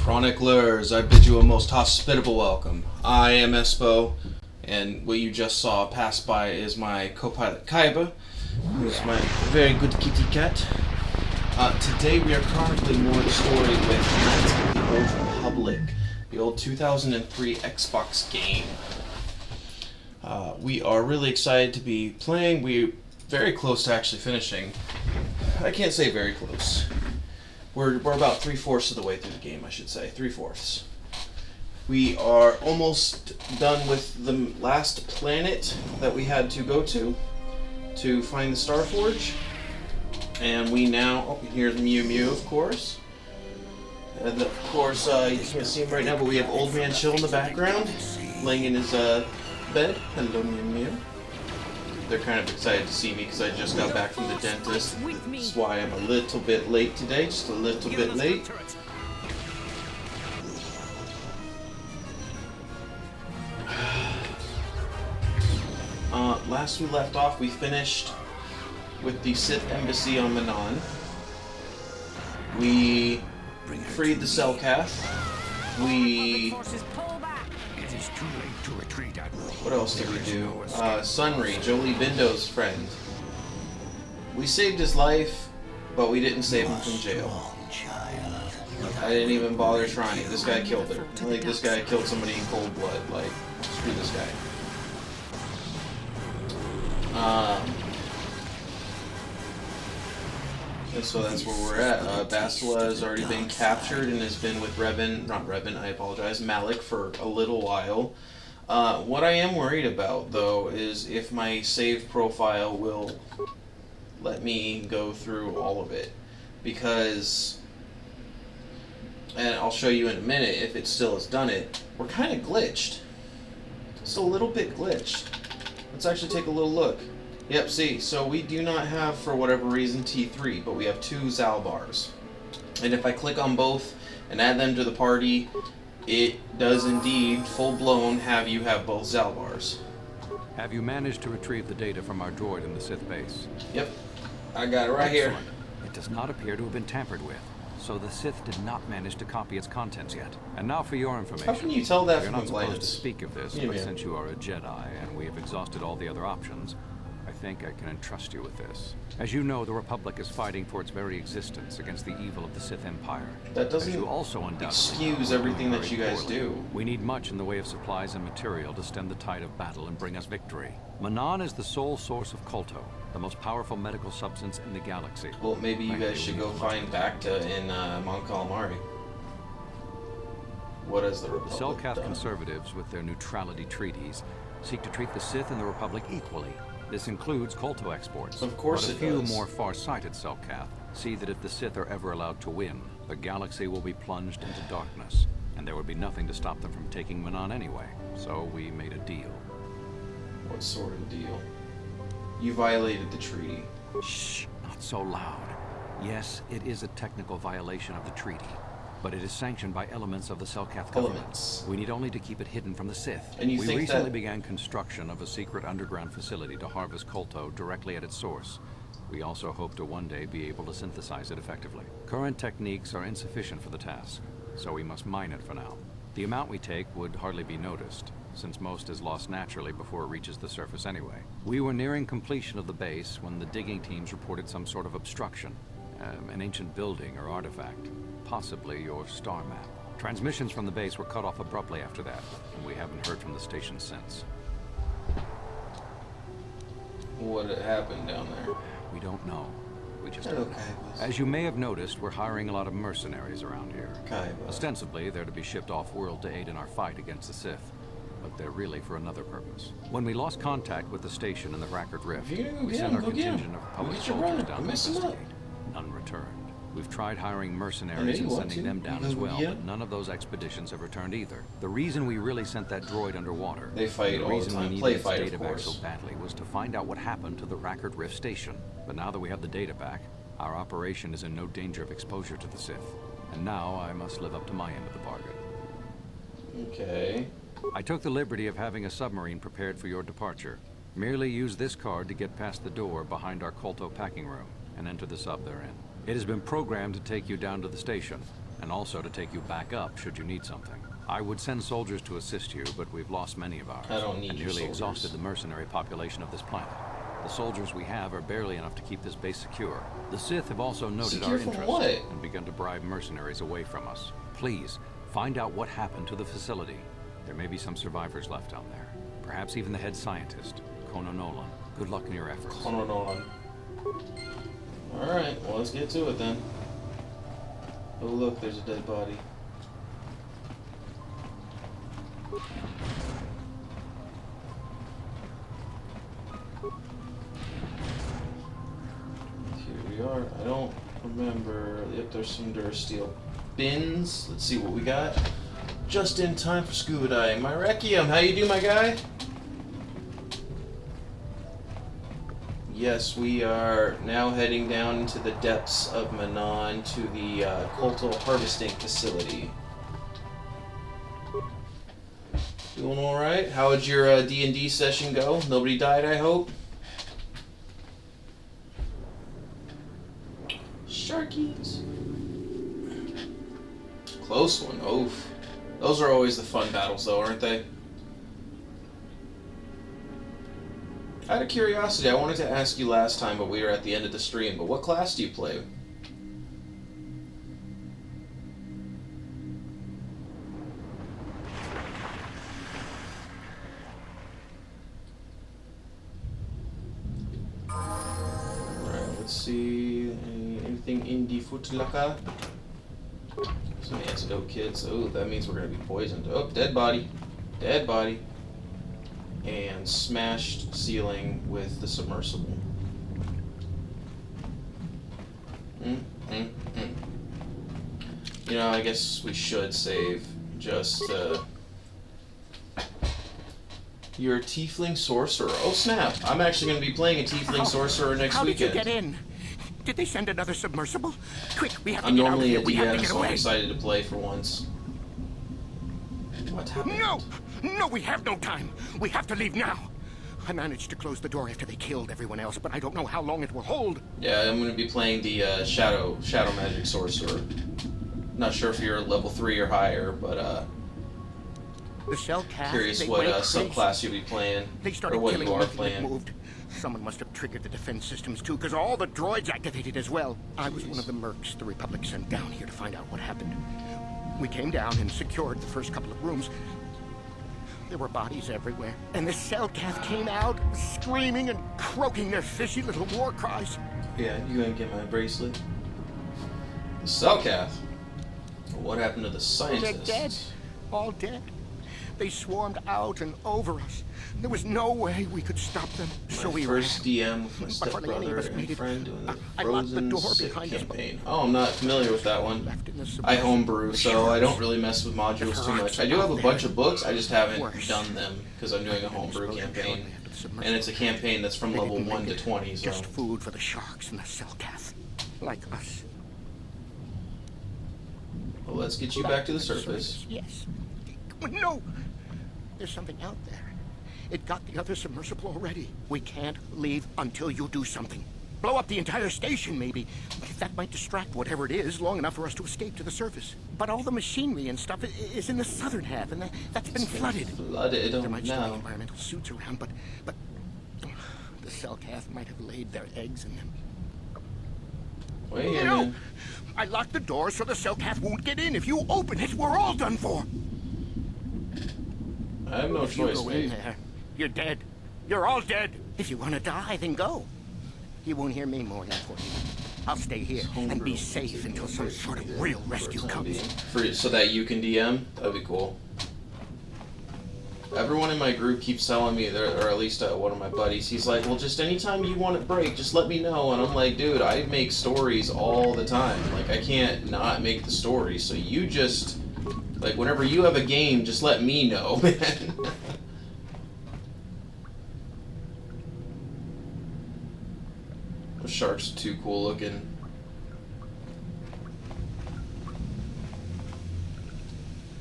Chroniclers, I bid you a most hospitable welcome. I am Espo, and what you just saw pass by is my co-pilot Kaiba, who is my very good kitty cat. Today we are chronicling more of the story with Knights of the Old Republic, the old 2003 Xbox game. We are really excited to be playing. We're very close to actually finishing. I can't say very close. We're about 3/4 of the way through the game, I should say. 3/4. We are almost done with the last planet that we had to go to find the Starforge. And we now, here's Mew Mew, of course. And of course, you can't see him right now, but we have Old Man Chill in the background, laying in his bed. Hello, Mew Mew. They're kind of excited to see me because I just got back from the dentist. That's why I'm a little bit late today, just a little bit late. Last we left off, we finished with the Sith Embassy on Manon. We freed the Selkath. What else did we do? Sunri, Jolie Bindo's friend. We saved his life, but we didn't save him from jail. I didn't even bother trying. This guy killed her. Like, this guy killed somebody in cold blood. Like, screw this guy. And so that's where we're at. Bastila has already been captured and has been with Malik for a little while. What I am worried about, though, is if my save profile will let me go through all of it. Because, and I'll show you in a minute if it still has done it, we're kind of glitched. Just a little bit glitched. Let's actually take a little look. Yep, see, so we do not have, for whatever reason, T3, but we have 2 Zalbars. And if I click on both and add them to the party, it does indeed, full-blown, have you have both Zalbars. Have you managed to retrieve the data from our droid in the Sith base? Yep, I got it right here. It does not appear to have been tampered with, so the Sith did not manage to copy its contents yet. And now for your information. How can you tell that You're from not the supposed glance? to speak of this, but since you are a Jedi and we have exhausted all the other options, I think I can entrust you with this. As you know, the Republic is fighting for its very existence against the evil of the Sith Empire. That doesn't you also excuse everything that you guys do. We need much in the way of supplies and material to stem the tide of battle and bring us victory. Manon is the sole source of KotOR, the most powerful medical substance in the galaxy. Well, maybe you guys should go find Bacta in Mon Calamari. What is the Republic? The Selkath conservatives, with their neutrality treaties, seek to treat the Sith and the Republic equally. This includes KotOR exports. Of course it does. But a few more far-sighted Selkath see that if the Sith are ever allowed to win, the galaxy will be plunged into darkness, and there would be nothing to stop them from taking Manon anyway. So we made a deal. What sort of deal? You violated the treaty. Shh, not so loud. Yes, it is a technical violation of the treaty, but it is sanctioned by elements of the Selkath government. We need only to keep it hidden from the Sith. And you we think recently that began construction of a secret underground facility to harvest KotOR directly at its source. We also hope to one day be able to synthesize it effectively. Current techniques are insufficient for the task, so we must mine it for now. The amount we take would hardly be noticed, since most is lost naturally before it reaches the surface anyway. We were nearing completion of the base when the digging teams reported some sort of obstruction. An ancient building or artifact. Possibly your star map. Transmissions from the base were cut off abruptly after that, and we haven't heard from the station since. What happened down there? We don't know. We just Hello, don't know. Kaiba. As you may have noticed, we're hiring a lot of mercenaries around here. Kaiba. Ostensibly, they're to be shipped off-world to aid in our fight against the Sith, but they're really for another purpose. When we lost contact with the station in the Rackard Rift, we sent our contingent of Republic soldiers down to investigate. None returned. We've tried hiring mercenaries and sending them down as well, but none of those expeditions have returned either. The reason we really sent that droid underwater, They fight the all the reason we time. needed Play its fight, data of back so course. badly, was to find out what happened to the Rackard Rift station. But now that we have the data back, our operation is in no danger of exposure to the Sith. And now I must live up to my end of the bargain. Okay. I took the liberty of having a submarine prepared for your departure. Merely use this card to get past the door behind our KotOR packing room and enter the sub therein. It has been programmed to take you down to the station. and also to take you back up should you need something. I would send soldiers to assist you, but we've lost many of ours. I don't need and your nearly soldiers. exhausted the mercenary population of this planet. The soldiers we have are barely enough to keep this base secure. The Sith have also noted Secure our from interest what? and begun to bribe mercenaries away from us. Please, find out what happened to the facility. There may be some survivors left down there. Perhaps even the head scientist, Kono Nolan. Good luck in your efforts. Kono Nolan. Alright, well, let's get to it then. Oh, look, there's a dead body. Here we are. I don't remember. Yep, there's some Durasteel bins. Let's see what we got. Just in time for scuba diving. My Requiem, how you do, my guy? Yes, we are now heading down into the depths of Manon to the KotOR harvesting facility. Doing all right? How would your D&D session go? Nobody died, I hope? Sharkies. Close one. Oof. Those are always the fun battles, though, aren't they? Out of curiosity, I wanted to ask you last time, but we were at the end of the stream, but what class do you play? Alright, let's see. Anything in the footlaka? Some antidote kits. Oh, that means we're going to be poisoned. Oh, dead body. Dead body. And smashed ceiling with the submersible. You know, I guess we should save just, You're a tiefling sorcerer. Oh snap! I'm actually going to be playing a tiefling sorcerer next weekend. How did you get in? Did they send another submersible? Quick, we have to I'm get out of normally here. a We have to DM, get so I'm away. excited to play for once. What happened? No, we have no time. We have to leave now. I managed to close the door after they killed everyone else, but I don't know how long it will hold. Yeah, I'm going to be playing the shadow magic sorcerer. Not sure if you're level 3 or higher, but The cell cast, curious they what went crazy. subclass you'll be playing, They started or what killing you are anything that playing. moved. Someone must have triggered the defense systems too, because all the droids activated as well. I was one of the mercs the Republic sent down here to find out what happened. We came down and secured the first couple of rooms. There were bodies everywhere, and the Cellcath came out, screaming and croaking their fishy little war cries. Yeah, you gonna get my bracelet? The Cellcath. What happened to the scientists? They're dead. All dead. They swarmed out and over us. There was no way we could stop them, so we ran. First DM with my But hardly any of stepbrother us made and it. friend doing the I locked the Frozen door Sick behind us, but campaign. Oh, I'm not familiar with that one. left in the I submersible. homebrew, so I don't really mess with modules too much. I do have a bunch of books, I just haven't Worse. done them because I'm doing a homebrew campaign. And it's a campaign that's from They level didn't 1 make to it. 20, so. Just food for the sharks and the Cellcath. Like us. Well, let's get you back to the surface. Yes. No! There's something out there. It got the other submersible already. We can't leave until you do something. Blow up the entire station, maybe. That might distract whatever it is long enough for us to escape to the surface. But all the machinery and stuff is in the southern half, and that's been flooded. Flooded, There might still be no. environmental suits around, but the Cellcath might have laid their eggs in them. Wait a No! minute. I locked the door so the Cellcath won't get in. If you open it, we're all done for. I have no If you choice, go in mate. there, you're dead. You're all dead. If you want to die, then go. You won't hear me mourning for you. I'll stay here and be safe until some sort of real rescue comes. So that you can DM? That'd be cool. Everyone in my group keeps telling me, or at least one of my buddies, he's like, well, just anytime you want a break, just let me know. And I'm like, dude, I make stories all the time. Like, I can't not make the stories. So you just, like, whenever you have a game, just let me know, man. Those sharks are too cool looking.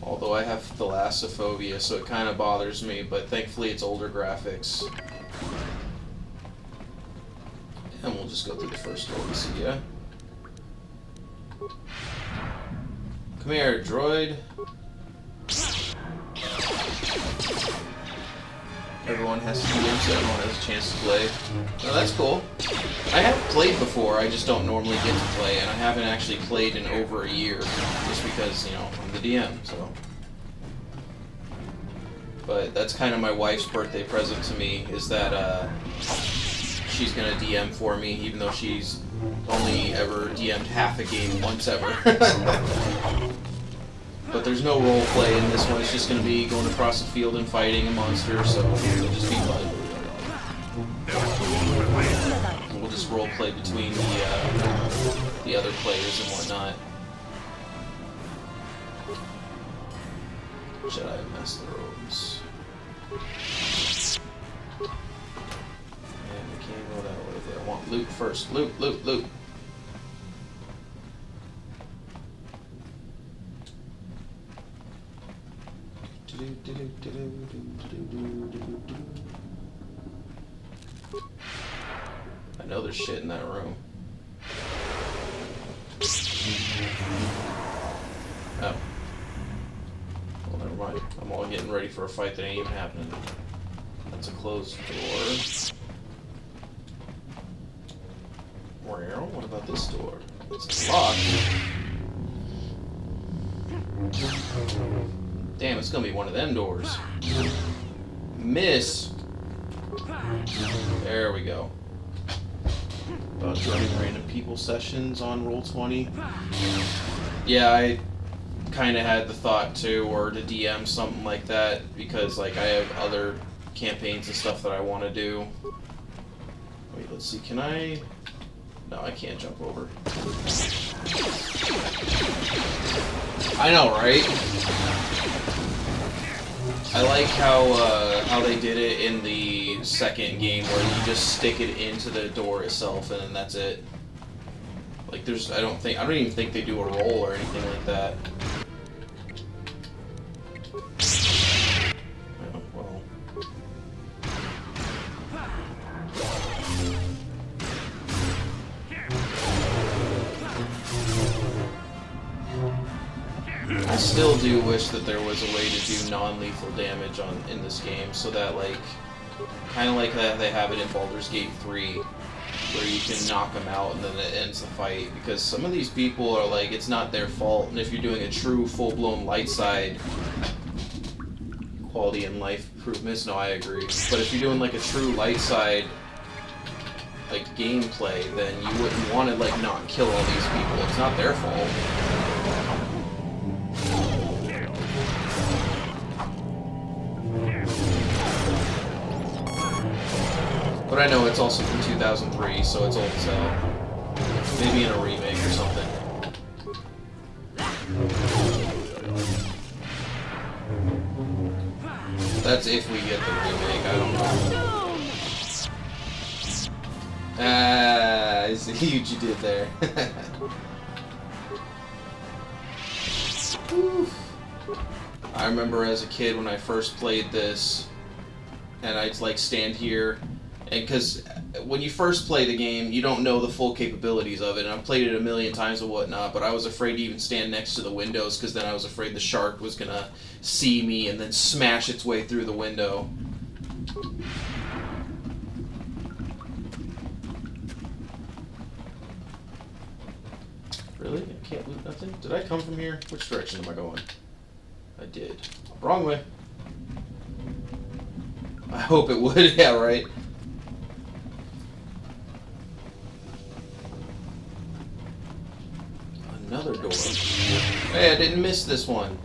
Although I have thalassophobia, so it kind of bothers me, but thankfully it's older graphics. And we'll just go through the first door and see ya. Come here, droid. Everyone has to DM, so everyone has a chance to play. Oh, that's cool. I have played before, I just don't normally get to play, and I haven't actually played in over a year, just because, you know, I'm the DM, so. But that's kind of my wife's birthday present to me, is that she's gonna DM for me, even though she's only ever DM'd half a game once ever. But there's no role play in this one. It's just going to be going across the field and fighting a monster, so it'll just be fun. We'll just role play between the other players and whatnot. Jedi Master Robes. And we can't go that way. I want loot first. Loot, loot, loot. I know there's shit in that room. Oh. Well, never mind. I'm all getting ready for a fight that ain't even happening. That's a closed door. Well, what about this door? It's locked. Damn, it's gonna be one of them doors. Miss. There we go. About joining random people sessions on Roll20. Yeah, I kind of had the thought to, or to DM something like that, because like I have other campaigns and stuff that I want to do. Wait, let's see. Can I? No, I can't jump over. I know, right? I like how they did it in the second game, where you just stick it into the door itself, and then that's it. Like, there's, I don't even think they do a roll or anything like that. Oh, well. I still do wish that there was a way to do non-lethal damage in this game, so that, like, kind of like that they have it in Baldur's Gate 3, where you can knock them out and then it ends the fight, because some of these people are like, it's not their fault, and if you're doing a true full-blown light side quality and life improvements, no, I agree, but if you're doing like a true light side like gameplay, then you wouldn't want to like not kill all these people. It's not their fault. But I know it's also from 2003, so it's old as hell. Maybe in a remake or something. That's if we get the remake, I don't know. Ah, I see what you did there. I remember as a kid when I first played this, and I'd like stand here, and because when you first play the game, you don't know the full capabilities of it, and I've played it a million times and whatnot, but I was afraid to even stand next to the windows, because then I was afraid the shark was gonna see me and then smash its way through the window. Really? I can't loot nothing? Did I come from here? Which direction am I going? I did. Wrong way. I hope it would, yeah, right? Another door. Hey, I didn't miss this one.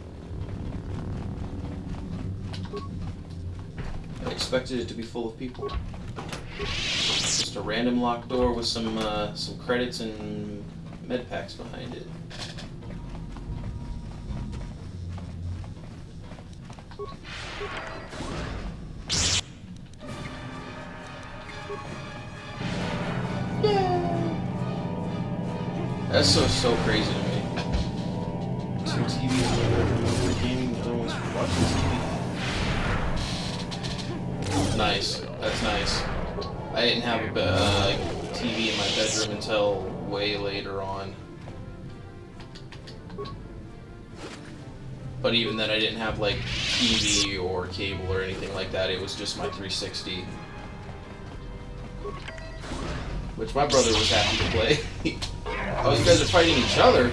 I expected it to be full of people. Just a random locked door with some credits and med packs behind it. That's so crazy to me. 2 TVs in my bedroom, one for gaming, the other one's for watching TV. Nice. That's nice. I didn't have a TV in my bedroom until way later on. But even then, I didn't have like TV or cable or anything like that. It was just my 360, which my brother was happy to play. Oh, you guys are fighting each other.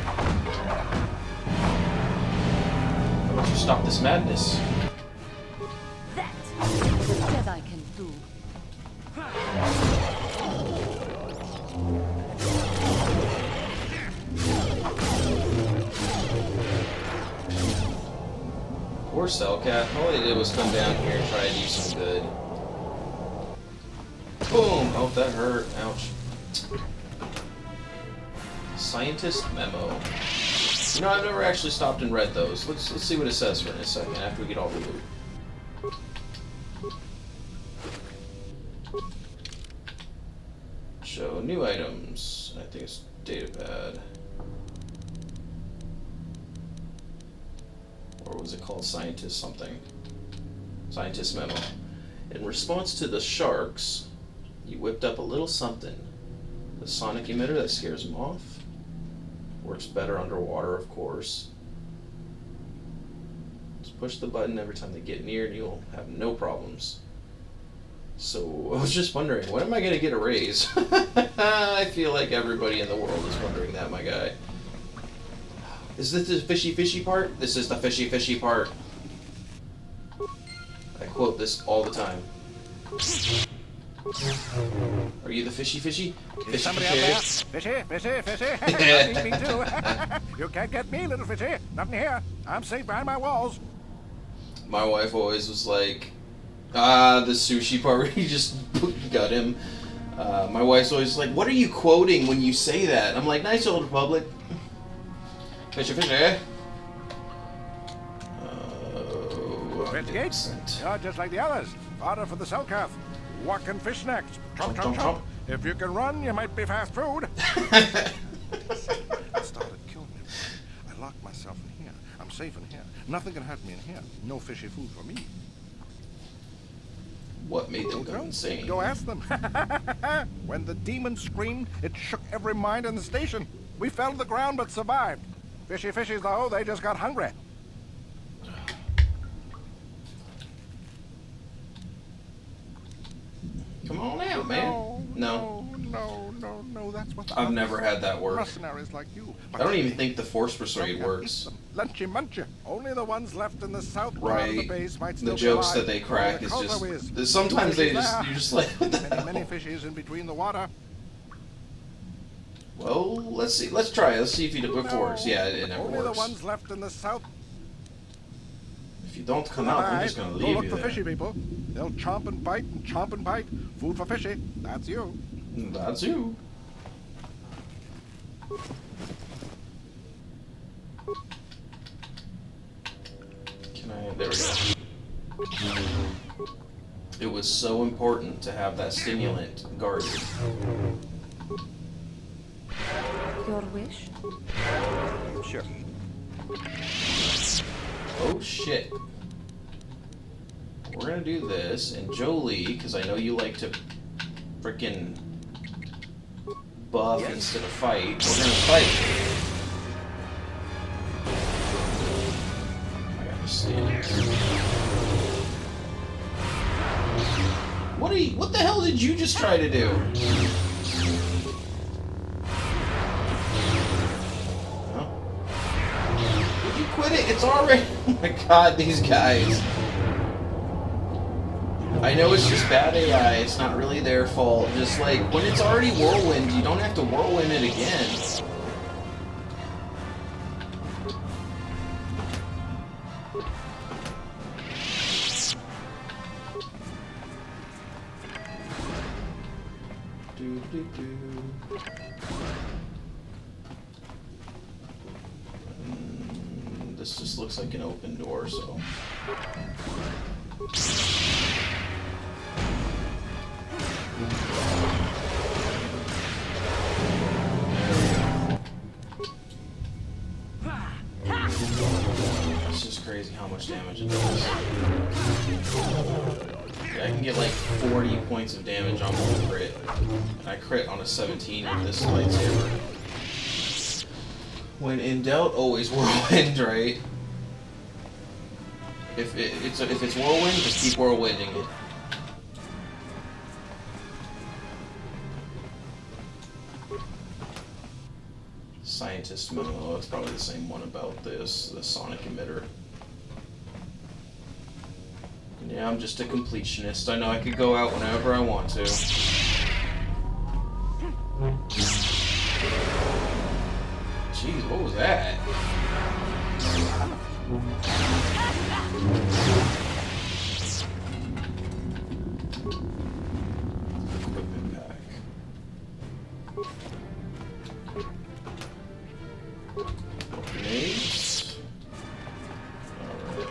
Why don't you stop this madness? That is what a Jedi can do. Poor Cellcat. All they did was come down here and try to do some good. Boom! Oh, that hurt. Ouch. Scientist memo. You know, I've never actually stopped and read those. Let's see what it says for a second after we get all the loot. Show new items. I think it's datapad. Or was it called scientist something? Scientist memo. In response to the sharks, you whipped up a little something. The sonic emitter that scares them off. Works better underwater, of course. Just push the button every time they get near and you'll have no problems. So, I was just wondering, when am I going to get a raise? I feel like everybody in the world is wondering that, my guy. Is this the fishy part? This is the fishy part. I quote this all the time. Are you the fishy? Is somebody out there? Fishy. I need me too. You can't get me, little fishy. Nothing here. I'm safe behind my walls. My wife always was like, the sushi part where you just got him. My wife's always like, what are you quoting when you say that? I'm like, nice old Republic. Fishy. Gates, you're just like the others. Order for the cell calf. Walking fish next. Chomp. If you can run, you might be fast food. I started killing him. I locked myself in here. I'm safe in here. Nothing can hurt me in here. No fishy food for me. What made them go insane? Go ask them. When the demon screamed, it shook every mind in the station. We fell to the ground but survived. Fishies, though, they just got hungry. Come on out, man. No, that's what I've never had that work. Mercenaries like you. I don't even think the Force Persuade works. Lunchy. Only the ones left in the south part of the base might still The jokes alive. that they crack is just... Sometimes you're just like, what the hell? Many fishies in between the water. Well, let's see. Let's try. Let's see if it works. Yeah, it never Only works. the ones left in the south. If you don't come out, I'm just going to Go leave look you for there. fishy people. They'll chomp and bite. Food for fishy. That's you. That's you. There we go. It was so important to have that stimulant guarded. Your wish? Sure. Oh shit. We're gonna do this, and Jolie, because I know you like to frickin' buff instead of fight, we're gonna fight. I gotta stand. What the hell did you just try to do? Huh? Would you quit it? It's already... Oh my god, these guys. I know it's just bad AI, it's not really their fault. Just like, when it's already whirlwind, you don't have to whirlwind it again. This just looks like an open door, so... It's just crazy how much damage it does. Yeah, I can get like 40 points of damage on one crit. And I crit on a 17 with this lightsaber. When in doubt, always whirlwind, right? If it's whirlwind, just keep whirlwinding it. Scientist memo. It's probably the same one about this, the sonic emitter. Yeah, I'm just a completionist. I know I could go out whenever I want to. Jeez, what was that? Equipment pack. Grenades. Alright.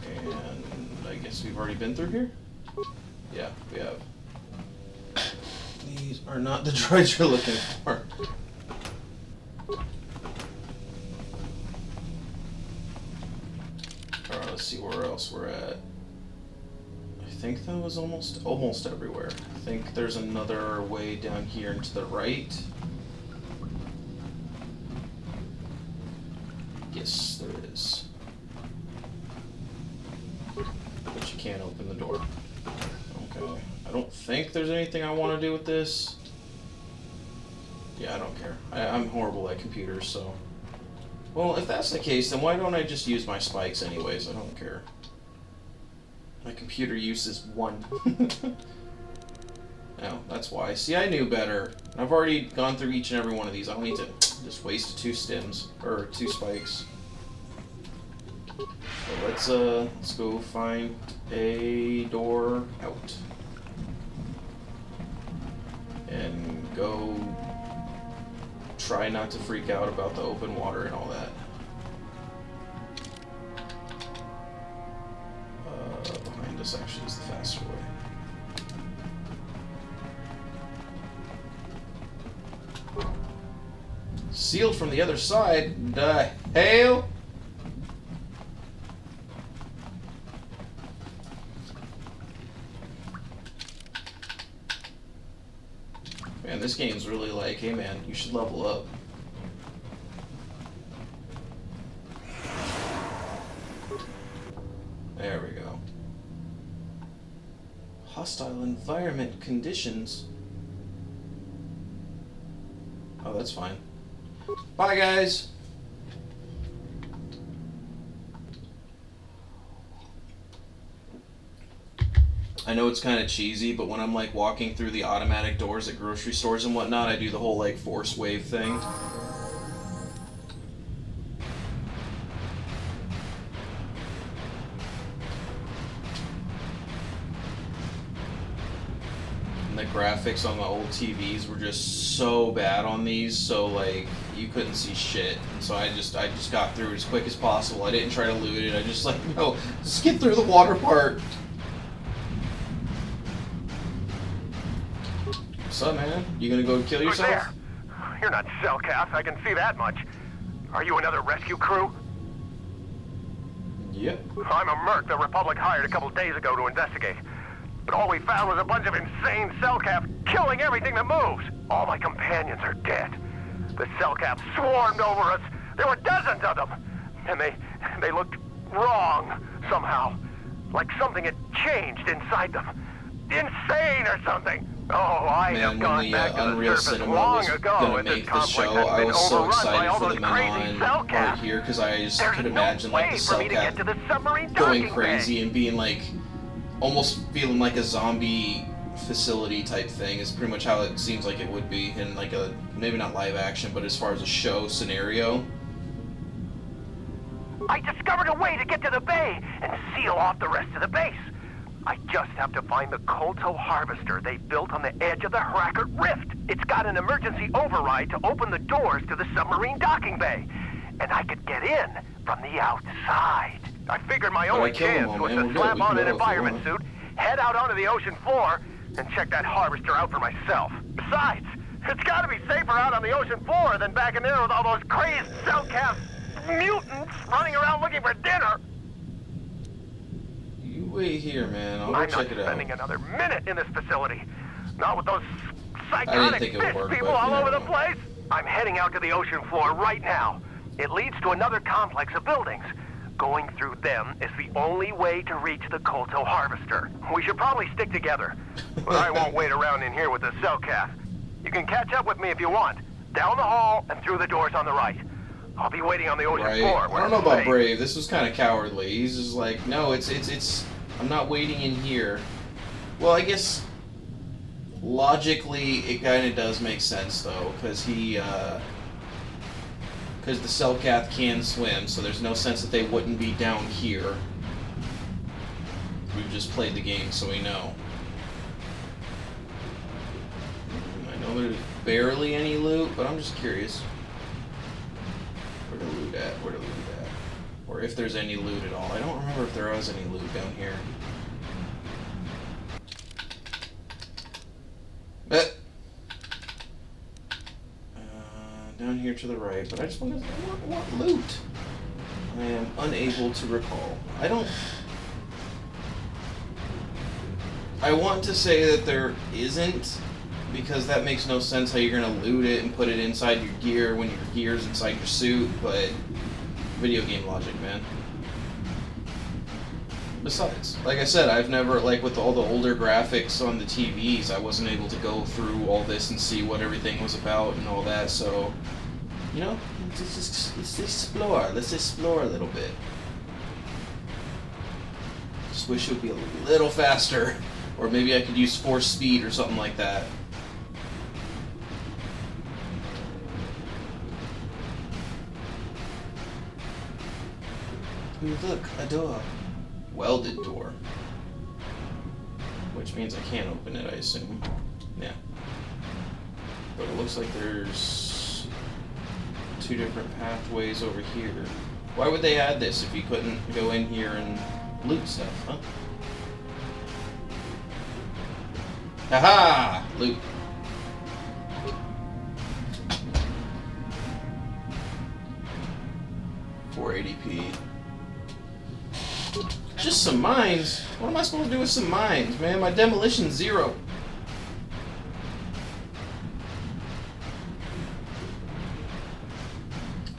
And I guess we've already been through here? Yeah, we have. These are not the droids you're looking for. Alright, let's see where else we're at. I think that was almost everywhere. I think there's another way down here and to the right. Yes, there is. But you can't open the door. Okay. I don't think there's anything I want to do with this. Yeah, I don't care. I'm horrible at computers, so... Well, if that's the case, then why don't I just use my spikes anyways? I don't care. My computer use is 1. No, that's why. See, I knew better. I've already gone through each and every one of these. I don't need to just waste 2 stems, or 2 spikes. So let's go find a door out. And go try not to freak out about the open water and all that. Behind us actually is the faster way. Sealed from the other side. The hell? Man, this game's really like, hey man, you should level up. There we go. Hostile environment conditions. Oh, that's fine. Bye, guys! I know it's kind of cheesy, but when I'm like walking through the automatic doors at grocery stores and whatnot, I do the whole like force wave thing. And the graphics on the old TVs were just so bad on these, so like you couldn't see shit. And so I just got through it as quick as possible. I didn't try to loot it. I just like, no, just get through the water part. What's up, man? You gonna go kill yourself? Who's there? You're not Cellcast, I can see that much. Are you another rescue crew? Yep. I'm a merc the Republic hired a couple days ago to investigate. But all we found was a bunch of insane Cellcaps killing everything that moves. All my companions are dead. The Cellcaps swarmed over us. There were dozens of them. And they looked wrong somehow. Like something had changed inside them. Insane or something. Oh, I have gone back to the surface long ago. Gonna make the show, I was so excited for the Menon part here because I just could imagine like the Cellcap going crazy and being like, almost feeling like a zombie facility type thing is pretty much how it seems like it would be in like a, maybe not live action, but as far as a show scenario. I discovered a way to get to the bay and seal off the rest of the base. I just have to find the KotOR harvester they built on the edge of the Hackert Rift. It's got an emergency override to open the doors to the submarine docking bay. And I could get in from the outside. I figured my only chance was to slap on an environment suit, head out onto the ocean floor, and check that harvester out for myself. Besides, it's gotta be safer out on the ocean floor than back in there with all those crazed Cellcast mutants running around looking for dinner. You wait here, man. I'll go check it out. I'm not spending another minute in this facility. Not with those psychotic fish people all over the place. I'm heading out to the ocean floor right now. It leads to another complex of buildings. Going through them is the only way to reach the KotOR harvester. We should probably stick together. But I won't wait around in here with the cell cath. You can catch up with me if you want. Down the hall and through the doors on the right. I'll be waiting on the ocean floor. I don't know about Brave. This was kind of cowardly. He's just like, no, it's. I'm not waiting in here. Well, I guess logically it kind of does make sense though, because because the Cellcath can swim, so there's no sense that they wouldn't be down here. We've just played the game, so we know. I know there's barely any loot, but I'm just curious. Where to loot at? Where to loot at? Or if there's any loot at all. I don't remember if there was any loot down here. But down here to the right, but I just want loot. I am unable to recall. I want to say that there isn't, because that makes no sense how you're going to loot it and put it inside your gear when your gear's inside your suit, but video game logic, man. Besides, like I said, I've never, like with all the older graphics on the TVs, I wasn't able to go through all this and see what everything was about and all that, so, you know, let's explore. Let's explore a little bit. Just wish it would be a little faster, or maybe I could use force speed or something like that. Ooh, look, a door. Welded door. Which means I can't open it, I assume. Yeah. But it looks like there's two different pathways over here. Why would they add this if you couldn't go in here and loot stuff, huh? Haha! Loot. $480p. Just some mines? What am I supposed to do with some mines, man? My demolition's 0.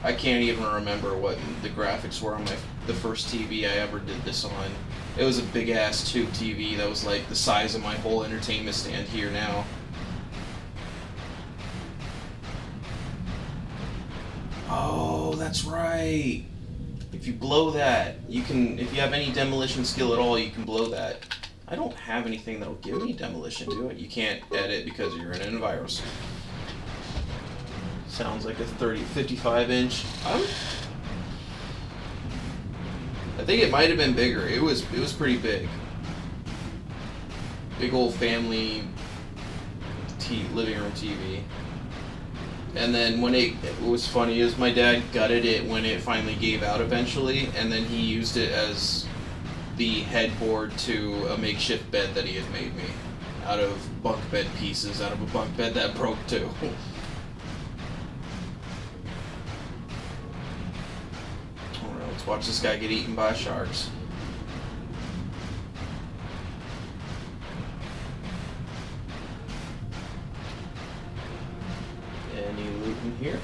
I can't even remember what the graphics were on the first TV I ever did this on. It was a big ass tube TV that was like the size of my whole entertainment stand here now. Oh, that's right. If you blow that, you can, if you have any demolition skill at all, you can blow that. I don't have anything that'll give me demolition, do it. You can't edit because you're in an envirus. Sounds like a 55 inch. I think it might have been bigger. It was pretty big. Big old family living room TV. And then when what was funny is my dad gutted it when it finally gave out eventually, and then he used it as the headboard to a makeshift bed that he had made me out of bunk bed pieces, out of a bunk bed that broke too. Alright, let's watch this guy get eaten by sharks. Any loot in here?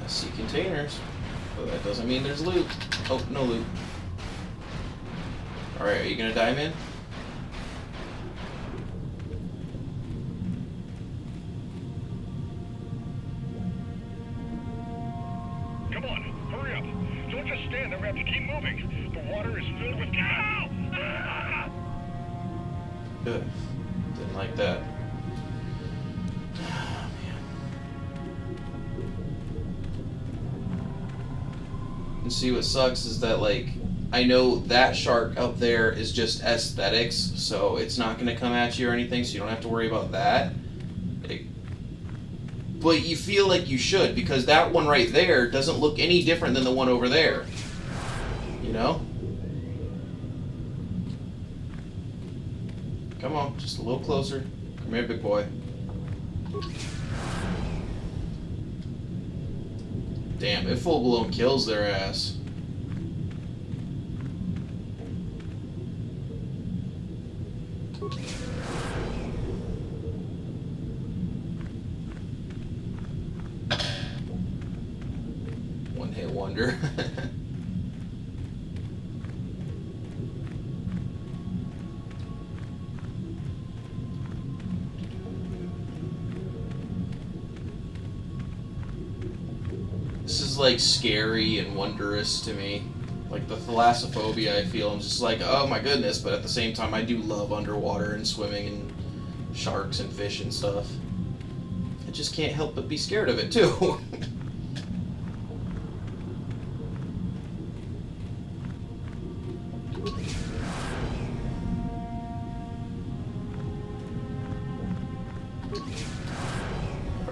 I see containers, but that doesn't mean there's loot. Oh, no loot. Alright, are you gonna dive in? Come on, hurry up. Don't just stand there, we have to keep moving. The water is filled with cow! Good. Didn't like that. And see, what sucks is that, like, I know that shark up there is just aesthetics, so it's not going to come at you or anything, so you don't have to worry about that. But you feel like you should, because that one right there doesn't look any different than the one over there. You know? Come on, just a little closer. Come here, big boy. Damn, it full-blown kills their ass. one-hit wonder. This is like scary and wondrous to me. Like the thalassophobia I feel, I'm just like, oh my goodness, but at the same time I do love underwater and swimming and sharks and fish and stuff. I just can't help but be scared of it too.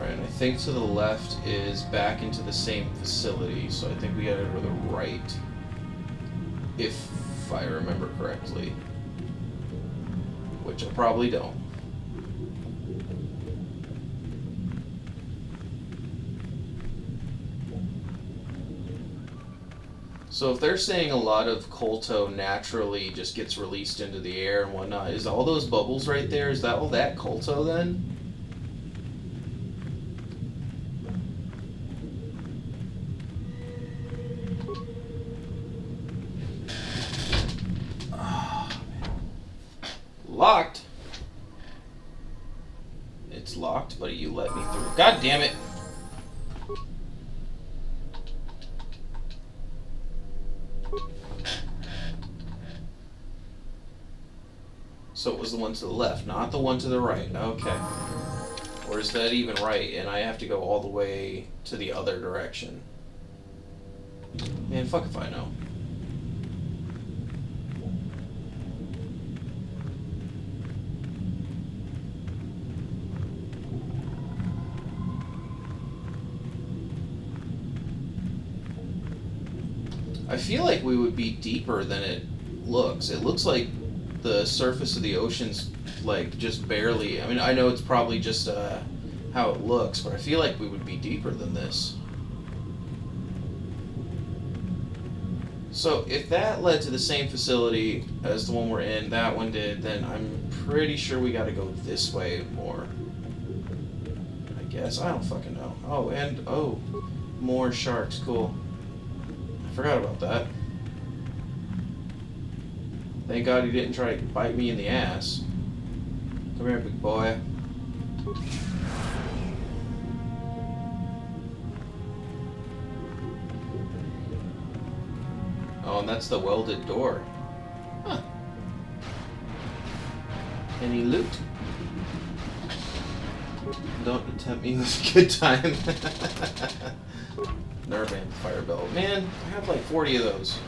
I think to the left is back into the same facility, so I think we gotta go to the right, if I remember correctly, which I probably don't. So if they're saying a lot of KotOR naturally just gets released into the air and whatnot, is all those bubbles right there, is that all that KotOR then? Locked. It's locked, but you let me through. God damn it. So it was the one to the left, not the one to the right. Okay. Or is that even right? And I have to go all the way to the other direction. Man, fuck if I know. I feel like we would be deeper than it looks. It looks like the surface of the ocean's like just barely. I mean, I know it's probably just how it looks, but I feel like we would be deeper than this. So if that led to the same facility as the one we're in, that one did, then I'm pretty sure we got to go this way more. I guess. I don't fucking know. Oh, and oh, more sharks. Cool. I forgot about that. Thank God he didn't try to bite me in the ass. Come here, big boy. Oh, and that's the welded door. Huh. Any loot? Don't tempt me with a good time. Nerve amplifier belt. Man, I have like 40 of those.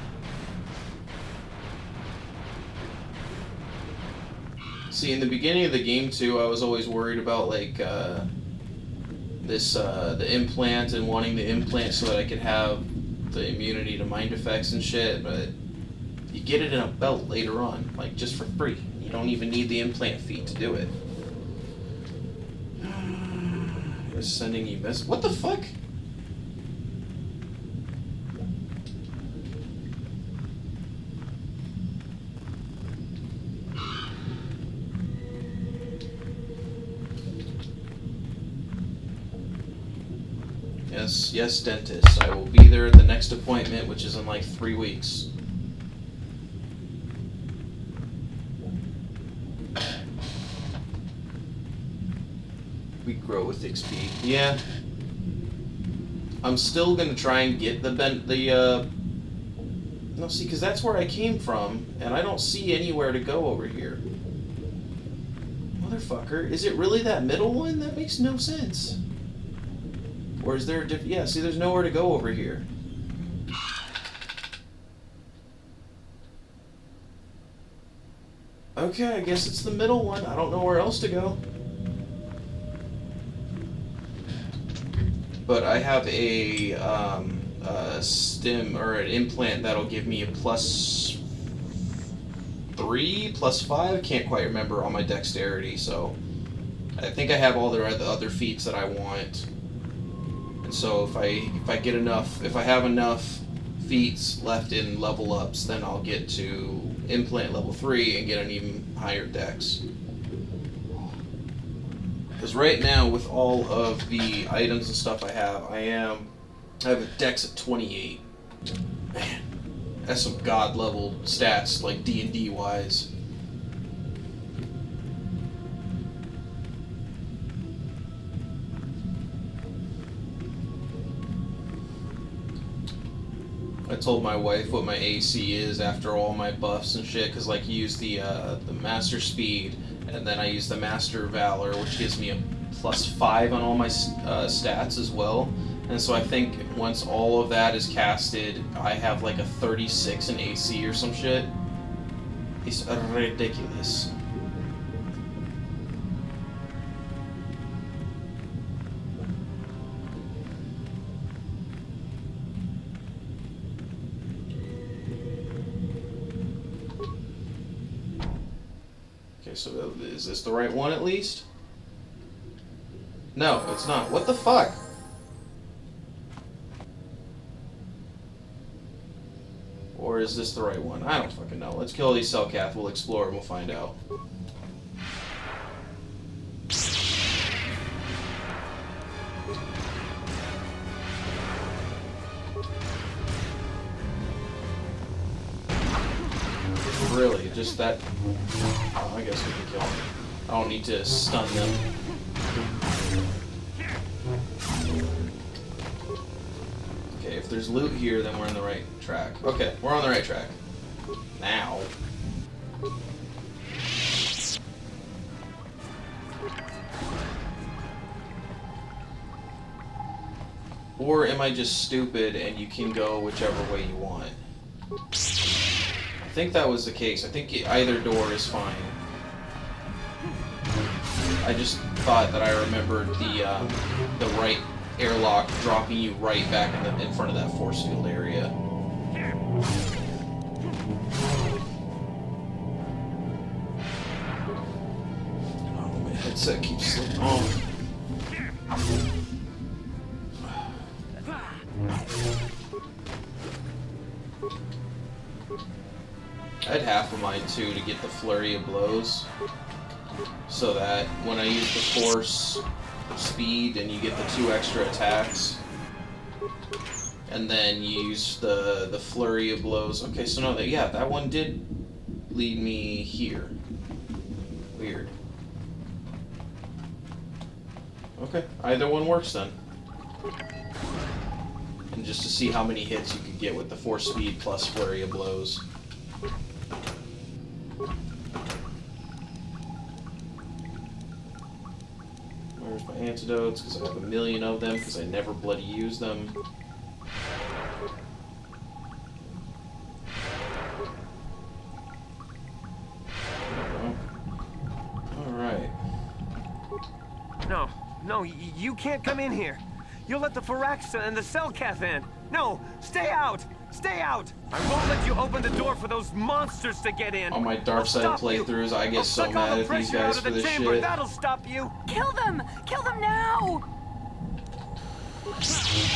See, in the beginning of the game too, I was always worried about like the implant and wanting the implant so that I could have the immunity to mind effects and shit, but you get it in a belt later on, like just for free. You don't even need the implant fee to do it. It's sending you mess. What the fuck? Yes, yes, dentist. I will be there at the next appointment, which is in like 3 weeks. We grow with XP. Yeah. I'm still gonna try and get no, see, because that's where I came from, and I don't see anywhere to go over here. Motherfucker, is it really that middle one? That makes no sense. Or is there a different... Yeah, see, there's nowhere to go over here. Okay, I guess it's the middle one. I don't know where else to go. But I have a stim, or an implant that'll give me a +3, +5, can't quite remember, on my dexterity, so... I think I have all the other feats that I want. So if I get enough, if I have enough feats left in level ups, then I'll get to implant level 3 and get an even higher dex. Because right now, with all of the items and stuff I have, I am I have a dex at 28. Man, that's some god level stats, like D&D wise. I told my wife what my AC is after all my buffs and shit, because like you use the Master Speed, and then I use the Master Valor, which gives me a +5 on all my stats as well. And so I think once all of that is casted, I have like a 36 in AC or some shit. It's ridiculous. Okay, so is this the right one at least? No, it's not. What the fuck? Or is this the right one? I don't fucking know. Let's kill all these Cellcath. We'll explore and we'll find out. Really? Just that? Oh, I guess we can kill them. I don't need to stun them. Okay, if there's loot here, then we're on the right track. Okay, we're on the right track. Now. Or am I just stupid and you can go whichever way you want? I think that was the case. I think either door is fine. I just thought that I remembered the right airlock dropping you right back in front of that force field area. Oh, my headset keeps slipping off. I had half of mine too to get the flurry of blows, so that when I use the force speed and you get the 2 extra attacks, and then you use the flurry of blows. Okay, so no, yeah, that one did lead me here. Weird. Okay, either one works then. And just to see how many hits you could get with the force speed plus flurry of blows. Where's my antidotes? Because I have a million of them, because I never bloody use them. Alright. No, you can't come in here. You'll let the Phyraxa and the Cellcath in. No, stay out! Stay out! I won't let you open the door for those monsters to get in. On my dark side playthroughs, I get so mad at these guys for this shit. That'll stop you. Kill them! Kill them now! 60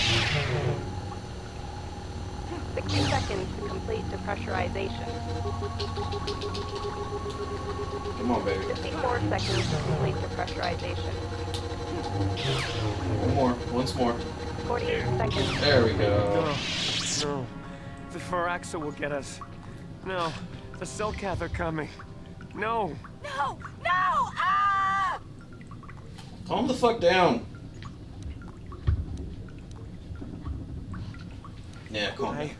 seconds to complete depressurization. Come on, baby. 54 seconds to complete depressurization. One more. Once more. 48 seconds. There we go. No. The Phyraxa will get us. No. The Cellcath are coming. No. No! No! Ah! Calm the fuck down. Yeah, calm down.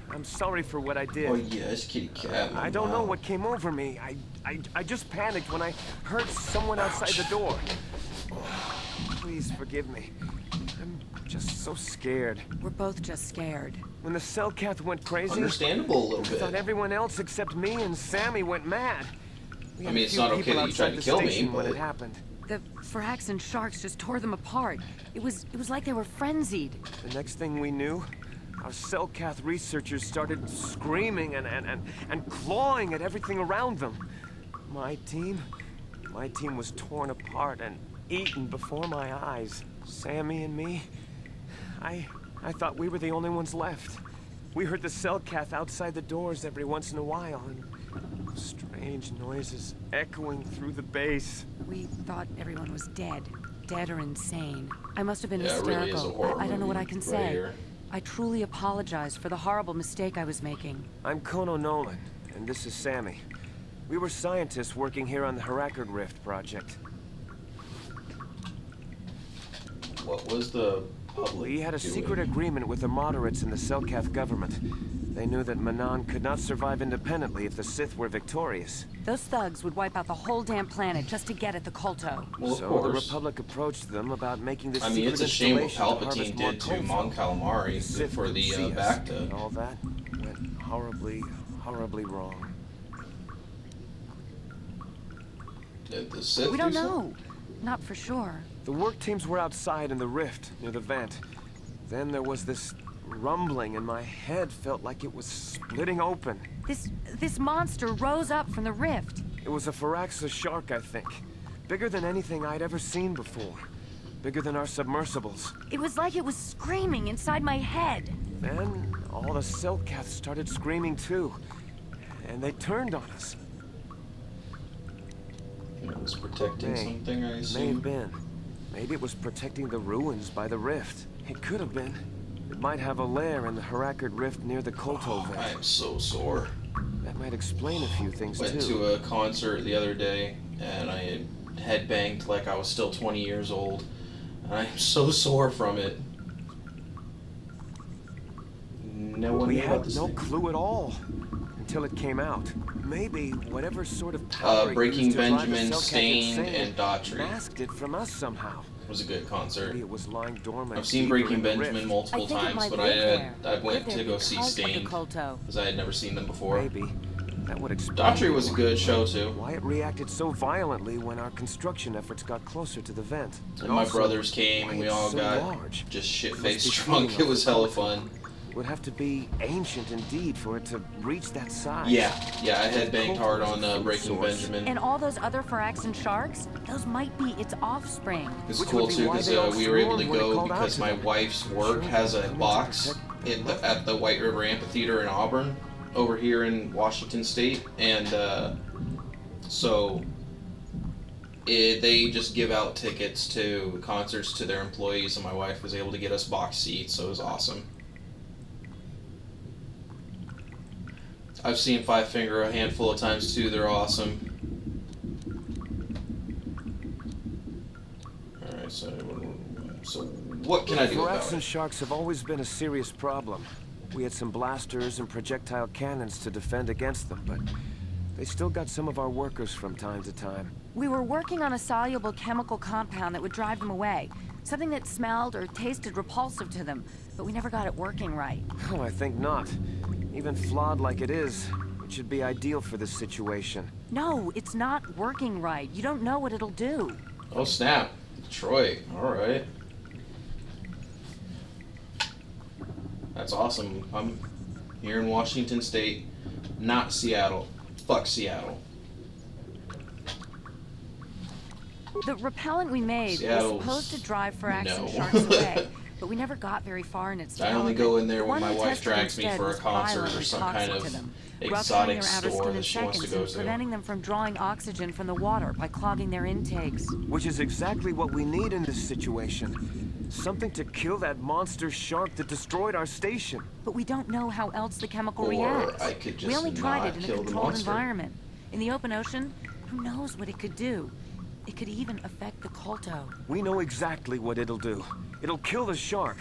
I'm sorry for what I did. Oh yes, kitty cat. I don't know what came over me. I just panicked when I heard someone outside the door. Please forgive me. I'm just so scared. We're both just scared. When the Cellcath went crazy, Understandable a little I thought bit. everyone else except me and Sammy went mad. We I had mean, a it's few not okay people that you tried outside to the kill me, station when but it happened. The Phyrax and sharks just tore them apart. It was like they were frenzied. The next thing we knew, our Cellcath researchers started screaming and clawing at everything around them. My team was torn apart and eaten before my eyes. Sammy and me, I thought we were the only ones left. We heard the Cellcath outside the doors every once in a while, and strange noises echoing through the base. We thought everyone was dead. Dead or insane. I must have been Yeah, it hysterical. really is a horror I don't know what I can movie say. right here. I truly apologize for the horrible mistake I was making. I'm Kono Nolan, and this is Sammy. We were scientists working here on the Harakard Rift project. What was the public We had a doing? secret agreement with the moderates in the Selkath government. They knew that Manan could not survive independently if the Sith were victorious. Those thugs would wipe out the whole damn planet just to get at the KotOR. Well, of So course. the Republic approached them about making this I mean, secret it's a shame what installation to harvest Palpatine more did to KotOR. Mon Calamari Sith for would the see us, Bacta. and all that went horribly, horribly wrong. Did the Sith We don't do something? know. Not for sure. The work teams were outside in the rift, near the vent. Then there was this rumbling, and my head felt like it was splitting open. This monster rose up from the rift. It was a Firaxa shark, I think. Bigger than anything I'd ever seen before. Bigger than our submersibles. It was like it was screaming inside my head. Then all the Selkaths started screaming too. And they turned on us. It was protecting May. something, I May have assume. been. Maybe it was protecting the ruins by the rift. It could have been. It might have a lair in the Harakard Rift near the KotOR I vent. am so sore. That might explain a few things Went too. to a concert the other day, and I had headbanged like I was still 20 years old. And I am so sore from it. No one We knew about had this no thing. clue at all until it came out. Maybe whatever sort of power it Breaking used to drive the Benjamin, Selkath Stained, insane and Daughtry. masked it from us somehow. It was a good concert. Maybe it was lying dormant. I've seen deeper Breaking in the Benjamin rift. multiple I think it times, might but live there. I went Live to there go see because of the Stained KotOR. because I had never seen them before. Maybe. That would explain Daughtry was a good show too. why it reacted so violently when our construction efforts got closer to the vent. And my also, brothers came why and we it's all so got large. just shit Must faced be drunk. feeding It was off hella the fun. It would have to be ancient indeed for it to reach that size. Yeah, I had banged hard KotOR on is a food Breaking source. Benjamin. And all those other Firaxan sharks, those might be its offspring. It's Which cool would be too why because they all we were able to swarmed when it go called out because to my them. wife's work Sure, has a coming to box protect at the White River Amphitheater in Auburn, over here in Washington State, and so they just give out tickets to concerts to their employees, and my wife was able to get us box seats, so it was awesome. I've seen Five Finger a handful of times too. They're awesome. All right, so what can I do about Firaxan it? sharks have always been a serious problem. We had some blasters and projectile cannons to defend against them, but they still got some of our workers from time to time. We were working on a soluble chemical compound that would drive them away. Something that smelled or tasted repulsive to them, but we never got it working right. Oh, I think not. Even flawed like it is, it should be ideal for this situation. No, it's not working right. You don't know what it'll do. Oh snap, Detroit. All right, that's awesome. I'm here in Washington State, not Seattle. Fuck Seattle. The repellent we made Seattle's- was supposed to drive Firaxan no. sharks away, but we never got very far in its I only development. go in there The when one my we wife tested drags me instead for a was concert or violently some toxic kind to of them, exotic rupturing their outer store skin that in she wants to seconds go and to. preventing them from drawing oxygen from the water by clogging their intakes. Which is exactly what we need in this situation. Something to kill that monster shark that destroyed our station. But we don't know how else the chemical Or reacts. I could We just only tried not it in a kill the controlled monster. environment. In the open ocean, who knows what it could do? It could even affect the KotOR. We know exactly what it'll do. It'll kill the shark.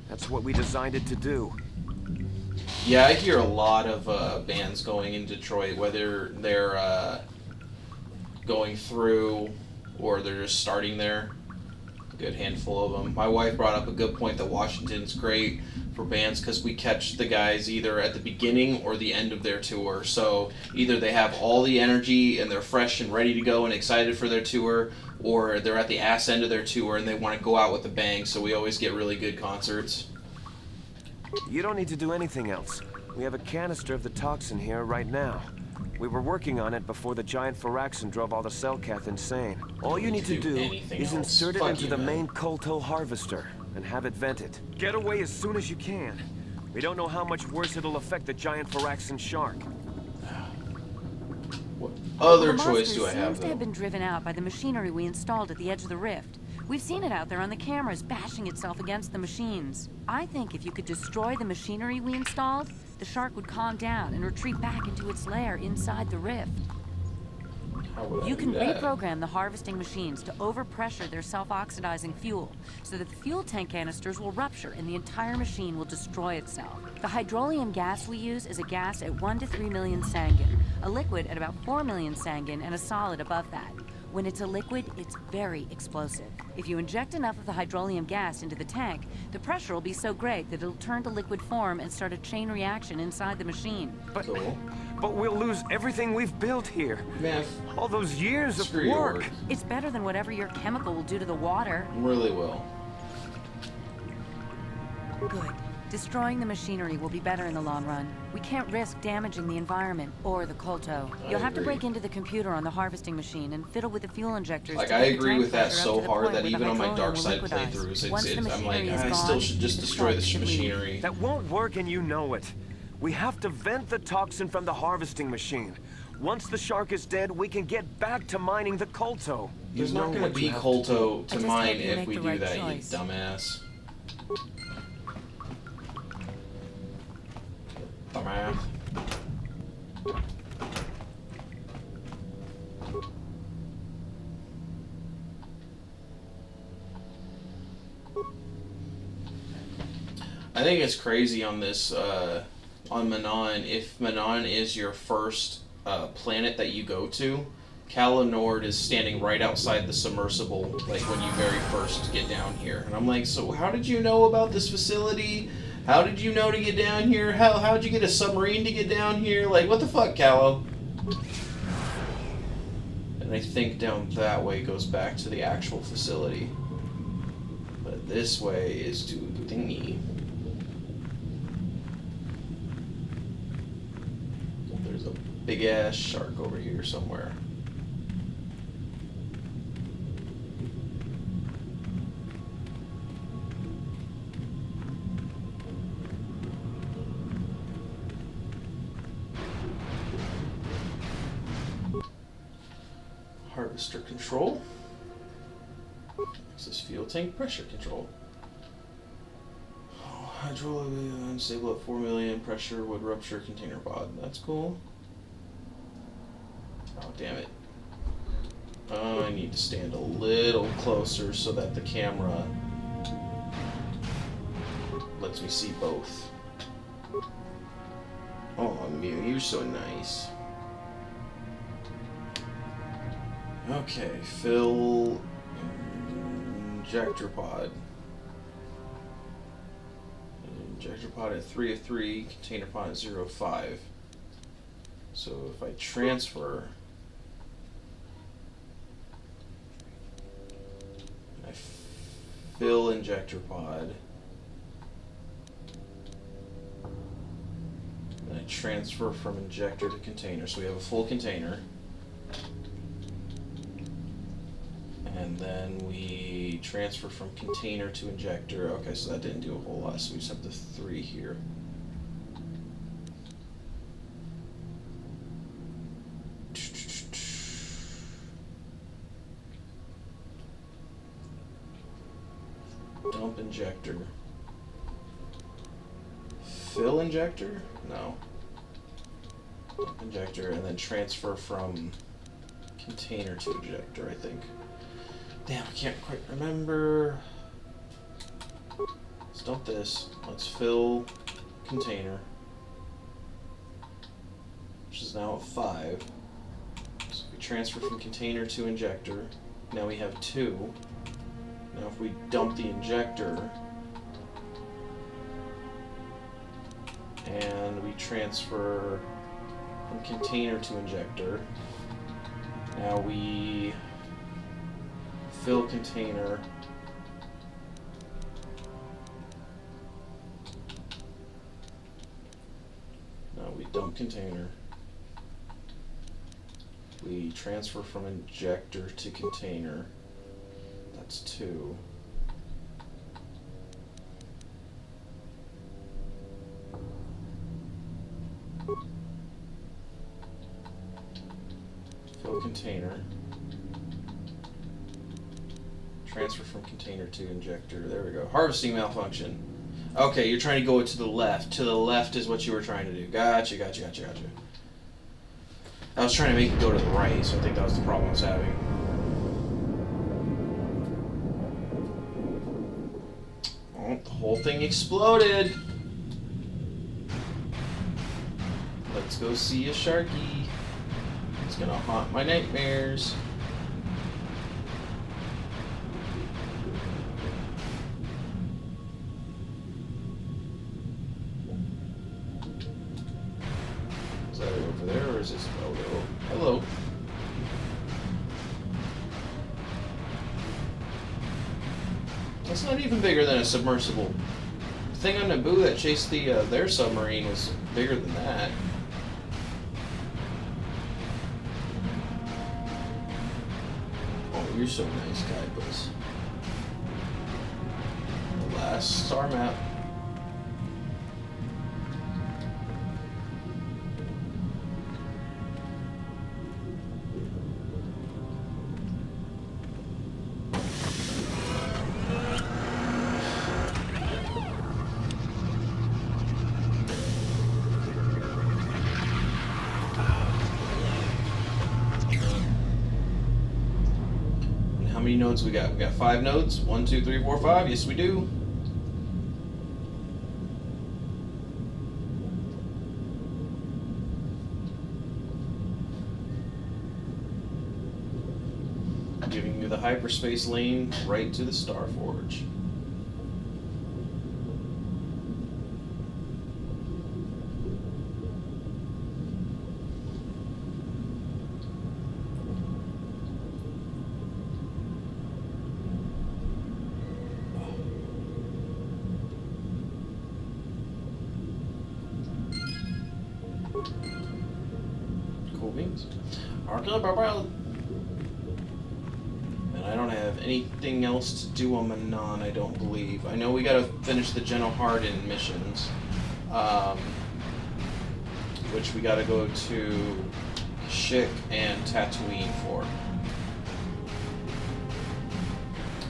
That's what we designed it to do. Yeah, I hear a lot of bands going in Detroit, whether they're going through or they're just starting there. A good handful of them. My wife brought up a good point that Washington's great for bands because we catch the guys either at the beginning or the end of their tour. So either they have all the energy and they're fresh and ready to go and excited for their tour, or they're at the ass end of their tour and they want to go out with a bang. So we always get really good concerts. You don't need to do anything else. We have a canister of the toxin here right now. We were working on it before the giant Firaxan drove all the Selkath insane. All you need to do anything is else. insert it Fuck into you, the man. main KotOR harvester and have it vented. Get away as soon as you can. We don't know how much worse it'll affect the giant Firaxan shark. What other The choice monster do I have, seems to have though? been driven out by the machinery we installed at the edge of the rift. We've seen it out there on the cameras, bashing itself against the machines. I think if you could destroy the machinery we installed, the shark would calm down and retreat back into its lair inside the rift. How would I You do can that? reprogram the harvesting machines to overpressure their self-oxidizing fuel, so that the fuel tank canisters will rupture and the entire machine will destroy itself. The hydrolium gas we use is a gas at 1 to 3 million sangin, a liquid at about 4 million sangin, and a solid above that. When it's a liquid, it's very explosive. If you inject enough of the hydrolium gas into the tank, the pressure will be so great that it'll turn to liquid form and start a chain reaction inside the machine. But we'll lose everything we've built here. Man, all those years of screw your work. It's better than whatever your chemical will do to the water. Really will. Good. Destroying the machinery will be better in the long run. We can't risk damaging the environment or the KotOR. You'll have to break into the computer on the harvesting machine and fiddle with the fuel injectors. Like, to I get the agree tank with that pressure up so to the hard point that where the even on my hydrolium dark will side liquidize. playthroughs, Once the I'm like, machinery is I gone, still should just destroy this should leave. machinery. That won't work and you know it. We have to vent the toxin from the harvesting machine. Once the shark is dead, we can get back to mining the KotOR. There's not going to be KotOR to mine if we do that, you dumbass. Dumbass. I think it's crazy on this, on Manon, if Manon is your first planet that you go to, KotOR is standing right outside the submersible, like when you very first get down here. And I'm like, so how did you know about this facility? How did you know to get down here? How'd you get a submarine to get down here? Like, what the fuck, Calo? And I think down that way goes back to the actual facility. But this way is to the thingy. There's a big ass shark over here somewhere. Harvester control. This is fuel tank pressure control. Oh, hydraulic unstable at 4 million pressure would rupture container pod. That's cool. Oh, damn it. Oh, I need to stand a little closer so that the camera lets me see both. Oh, Mew, you're so nice. Okay, fill injector pod. Injector pod at 3 of 3, container pod at 0 of 5. So if I transfer, I fill injector pod, and I transfer from injector to container, so we have a full container. And then we transfer from container to injector. Okay, so that didn't do a whole lot, so we just have the 3 here. Dump injector. Fill injector? No. Dump injector, and then transfer from container to injector, I think. Damn, I can't quite remember. Let's dump this. Let's fill container, which is now at 5. So we transfer from container to injector. Now we have 2. Now if we dump the injector and we transfer from container to injector, now we fill container, no, we dump container, we transfer from injector to container, that's 2. Fill container, Transfer from container to injector. There we go. Harvesting malfunction. Okay, you're trying to go to the left. To the left is what you were trying to do. Gotcha. I was trying to make it go to the right, so I think that was the problem I was having. Oh, the whole thing exploded. Let's go see a Sharky. It's gonna haunt my nightmares. Is that over there, or is this? Oh, hello. That's not even bigger than a submersible. The thing on Naboo that chased their submarine was bigger than that. Oh, you're so nice, guy, Buzz. The last star map. How many nodes we got? We got 5 nodes. 1, 2, 3, 4, 5. Yes, we do. Giving you the hyperspace lane right to the Starforge. Cool beans. And I don't have anything else to do on Manon, I don't believe. I know we gotta finish the Jenna Harden missions. Which we gotta go to Kashyyyk and Tatooine for.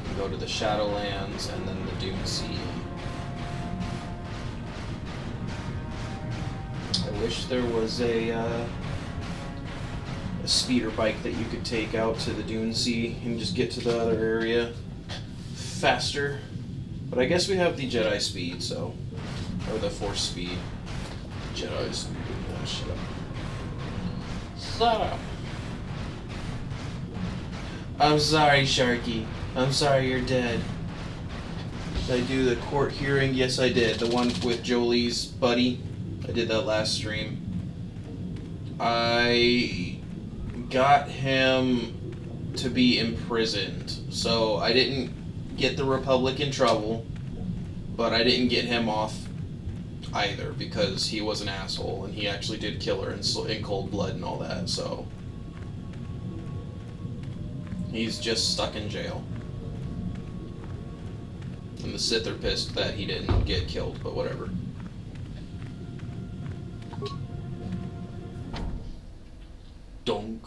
We go to the Shadowlands and then the Dune Sea. I wish there was a speeder bike that you could take out to the Dune Sea and just get to the other area faster. But I guess we have the Jedi speed, so... Or the Force speed. Jedi speed. Oh, shut up. Shut up. I'm sorry, Sharky. I'm sorry you're dead. Did I do the court hearing? Yes, I did. The one with Jolie's buddy. I did that last stream. I got him to be imprisoned. So I didn't get the Republic in trouble, but I didn't get him off either because he was an asshole and he actually did kill her in cold blood and all that, so he's just stuck in jail. And the Sith are pissed that he didn't get killed, but whatever. Donk.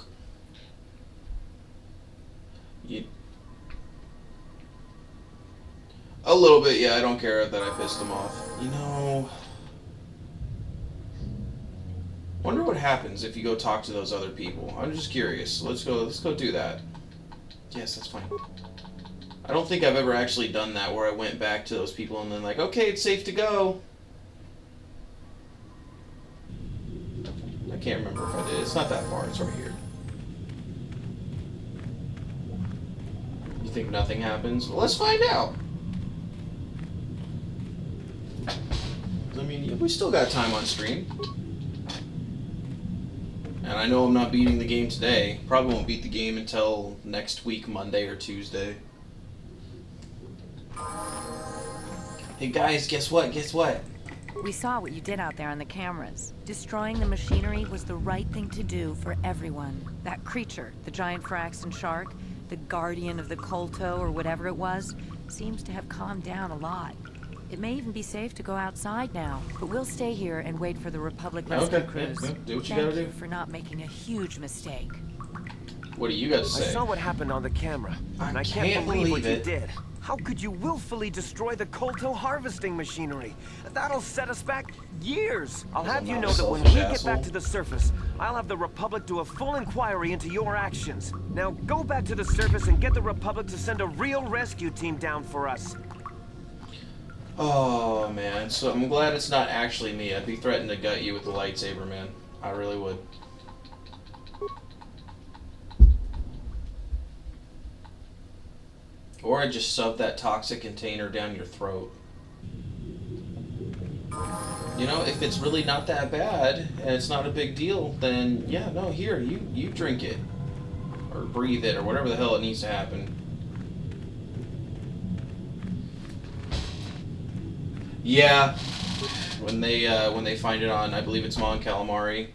A little bit, yeah, I don't care that I pissed him off. You know... Wonder what happens if you go talk to those other people. I'm just curious. Let's go do that. Yes, that's fine. I don't think I've ever actually done that where I went back to those people and then like, okay, it's safe to go. I can't remember if I did. It's not that far. It's right here. You think nothing happens? Well, let's find out. I mean, we still got time on stream. And I know I'm not beating the game today. Probably won't beat the game until next week, Monday or Tuesday. Hey guys, guess what? Guess what? We saw what you did out there on the cameras. Destroying the machinery was the right thing to do for everyone. That creature, the giant Firaxan shark, the guardian of the KotOR or whatever it was, seems to have calmed down a lot. It may even be safe to go outside now, but we'll stay here and wait for the Republic rescue crews. Yeah, do what you Thank gotta you do. for not making a huge mistake. What do you got to I say? saw what happened on the camera, and I can't believe what you did. How could you willfully destroy the KotOR harvesting machinery? That'll set us back years. I'll have you know that when we get back to the surface, I'll have the Republic do a full inquiry into your actions. Now go back to the surface and get the Republic to send a real rescue team down for us. Oh, man. So I'm glad it's not actually me. I'd be threatened to gut you with the lightsaber, man. I really would. Or I'd just shove that toxic container down your throat. You know, if it's really not that bad, and it's not a big deal, then, yeah, no, here, you drink it. Or breathe it, or whatever the hell it needs to happen. Yeah, when they find it on, I believe it's Mon Calamari.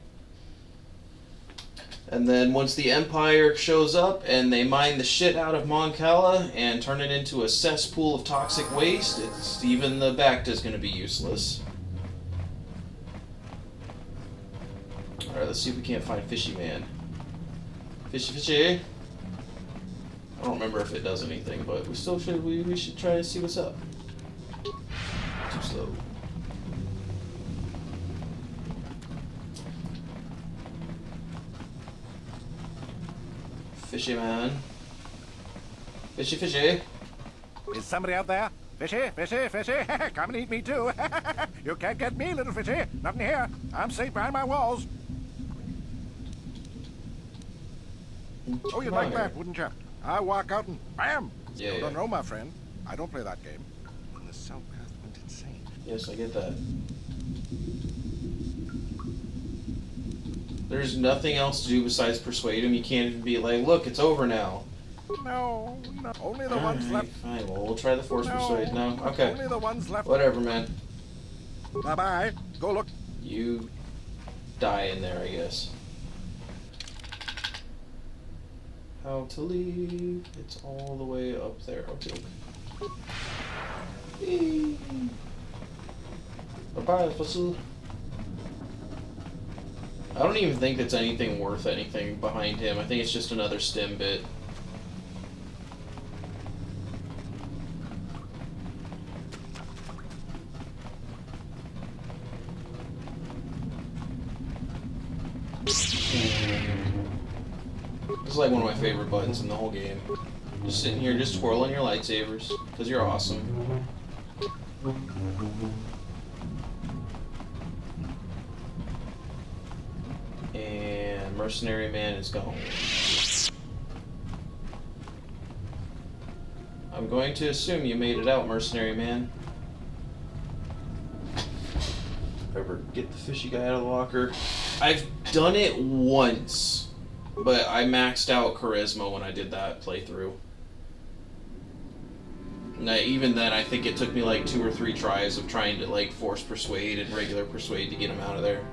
And then once the Empire shows up and they mine the shit out of Mon Cala and turn it into a cesspool of toxic waste, it's even the Bacta's gonna be useless. Alright, let's see if we can't find Fishy Man. Fishy Fishy. I don't remember if it does anything, but we still should we should try and see what's up. Too slow. Fishy man. Fishy fishy. Is somebody out there? Fishy, fishy, fishy. Come and eat me too. You can't get me, little fishy. Not in here. I'm safe behind my walls. Oh, you'd like that, wouldn't you? I walk out and bam! Yeah, Still don't know, my friend. I don't play that game. When the cell path went insane. Yes, I get that. There's nothing else to do besides persuade him. You can't even be like, look, it's over now. No, no. Only the ones left. Fine, well, we'll try the force persuade. No? Okay. Only the ones left. Whatever, man. Bye-bye. Go look. You die in there, I guess. How to leave? It's all the way up there. Okay. Bye-bye, fossil. I don't even think that's anything worth anything behind him. I think it's just another stim bit. This is like one of my favorite buttons in the whole game. Just sitting here, just twirling your lightsabers, because you're awesome. And Mercenary Man is gone. I'm going to assume you made it out, Mercenary Man. Ever get the fishy guy out of the locker? I've done it once, but I maxed out Charisma when I did that playthrough. And even then, I think it took me like 2 or 3 tries of trying to like force persuade and regular persuade to get him out of there.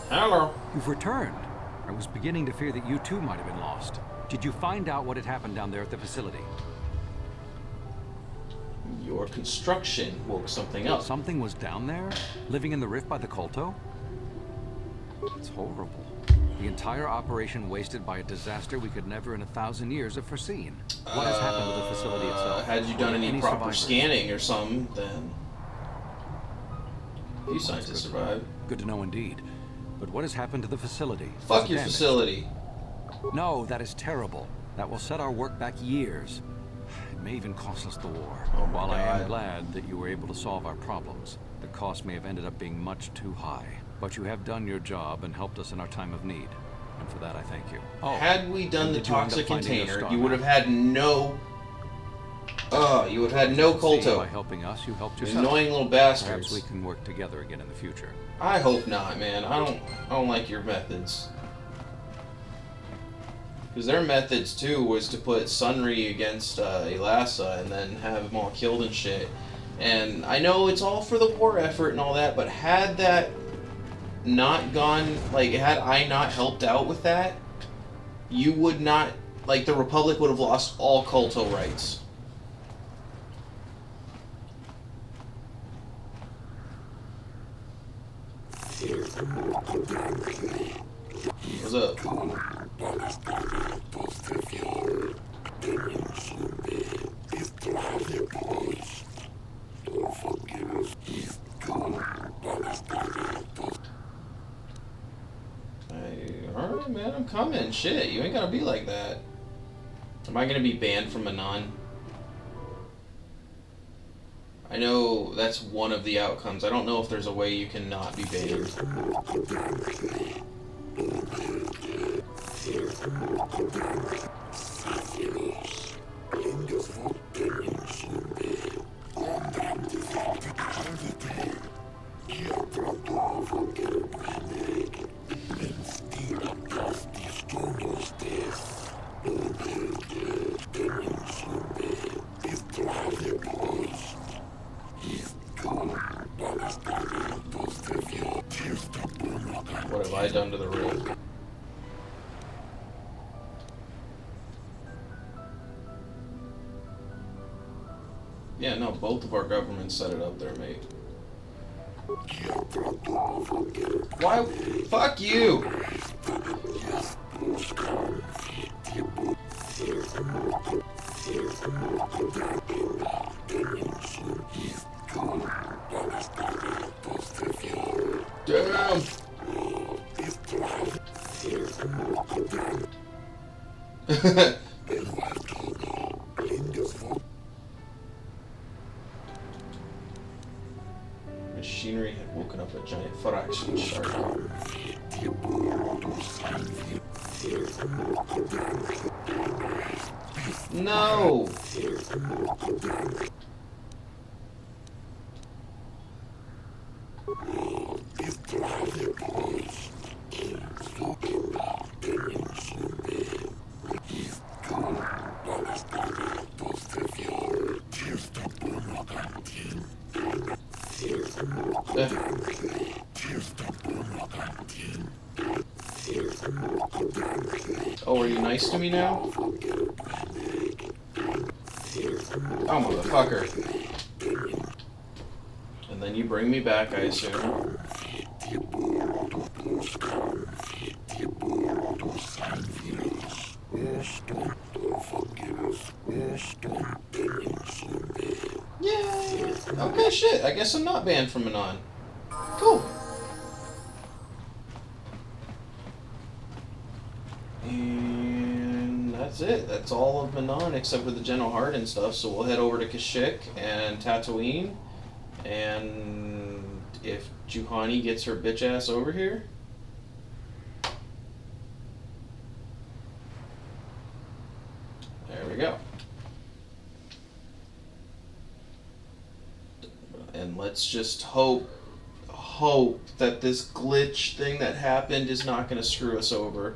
Hello. You've returned. I was beginning to fear that you too might have been lost. Did you find out what had happened down there at the facility? Your construction woke something up. Something was down there? Living in the rift by the KotOR? It's horrible. The entire operation wasted by a disaster we could never in 1,000 years have foreseen. What has happened to the facility itself? Had you done any proper survivors? scanning or something, then... Few scientists survived. Good to know indeed. But what has happened to the facility? Fuck your facility. No, that is terrible. That will set our work back years. It may even cost us the war. Oh my While I am God. glad that you were able to solve our problems, the cost may have ended up being much too high. But you have done your job and helped us in our time of need. And for that, I thank you. Oh, Had we done the did you end up toxic finding your container, star you would have map? had no... you would have had no See, KotOR. by helping us, you helped You yourself. annoying little Perhaps bastards. we can work together again in the future. I hope not, man. I don't like your methods. Because their methods, too, was to put Sunri against Elasa and then have them all killed and shit. And I know it's all for the war effort and all that, but had that not gone, like, had I not helped out with that, you would not, like, the Republic would have lost all KotOR rights. What's up? Alright, man, I'm coming. Shit, you ain't gotta be like that. Am I gonna be banned from Anon? I know that's one of the outcomes. I don't know if there's a way you can not be banned. What have I done to the room? Yeah, no, both of our governments set it up there, mate. Why? Fuck you! Damn! Machinery had woken up a giant fraction shark. No! Oh, are you nice to me now? Oh, motherfucker. And then you bring me back, I assume. Yay! Okay, shit. I guess I'm not banned from Anon. Cool. And that's it. That's all of Manon except for the General Hard and stuff. So we'll head over to Kashyyyk and Tatooine. And if Juhani gets her bitch ass over here, there we go. And let's just hope that this glitch thing that happened is not going to screw us over.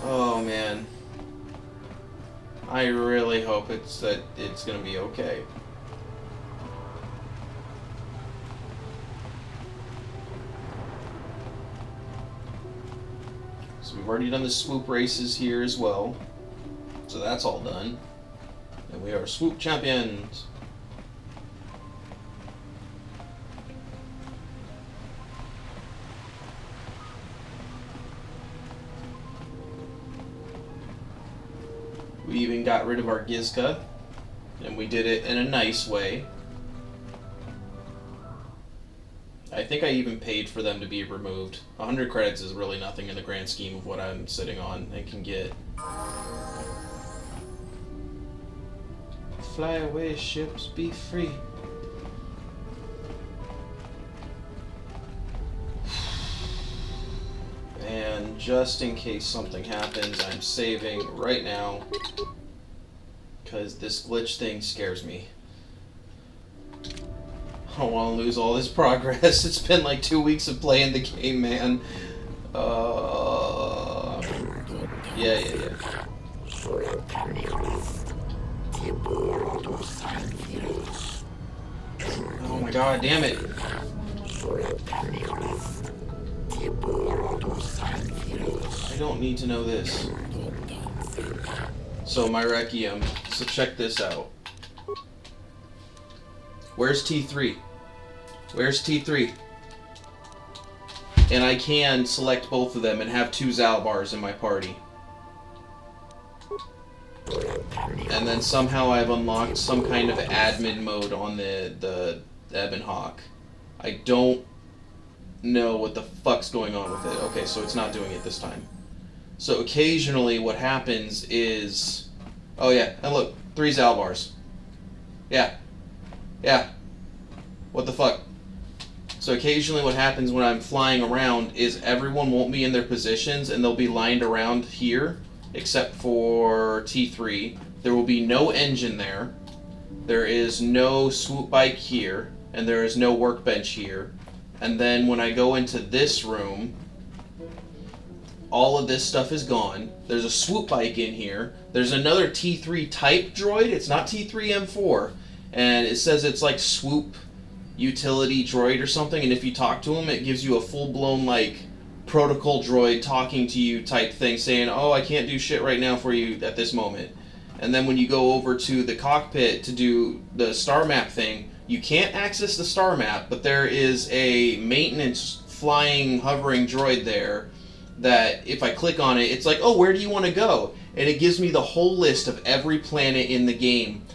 Oh man, I really hope it's going to be okay. So we've already done the swoop races here as well, so that's all done, and we are swoop champions. We even got rid of our Gizka, and we did it in a nice way. I think I even paid for them to be removed. 100 credits is really nothing in the grand scheme of what I'm sitting on and can get. Fly away, ships, be free. And just in case something happens, I'm saving right now, because this glitch thing scares me. I don't want to lose all this progress. It's been like 2 weeks of playing the game, man. Yeah. Oh my god, damn it. I don't need to know this. So, my Requiem. So check this out. Where's T3? Where's T3? and I can select both of them and have 2 Zalbars in my party. And then somehow I've unlocked some kind of admin mode on the Ebon Hawk. I don't know what the fuck's going on with it. Okay, so it's not doing it this time. So occasionally what happens is... Oh yeah, and look, 3 Zalbars. Yeah. Yeah. What the fuck? So occasionally what happens when I'm flying around is everyone won't be in their positions and they'll be lined around here, except for T3. There will be no engine there. There is no swoop bike here, and there is no workbench here. And then when I go into this room, all of this stuff is gone. There's a swoop bike in here. There's another T3 type droid. It's not T3M4. And it says it's like swoop utility droid or something. And if you talk to him, it gives you a full-blown, like, protocol droid talking to you type thing, saying, oh, I can't do shit right now for you at this moment. And then when you go over to the cockpit to do the star map thing, you can't access the star map, but there is a maintenance flying hovering droid there that if I click on it, it's like, oh, where do you want to go? And it gives me the whole list of every planet in the game,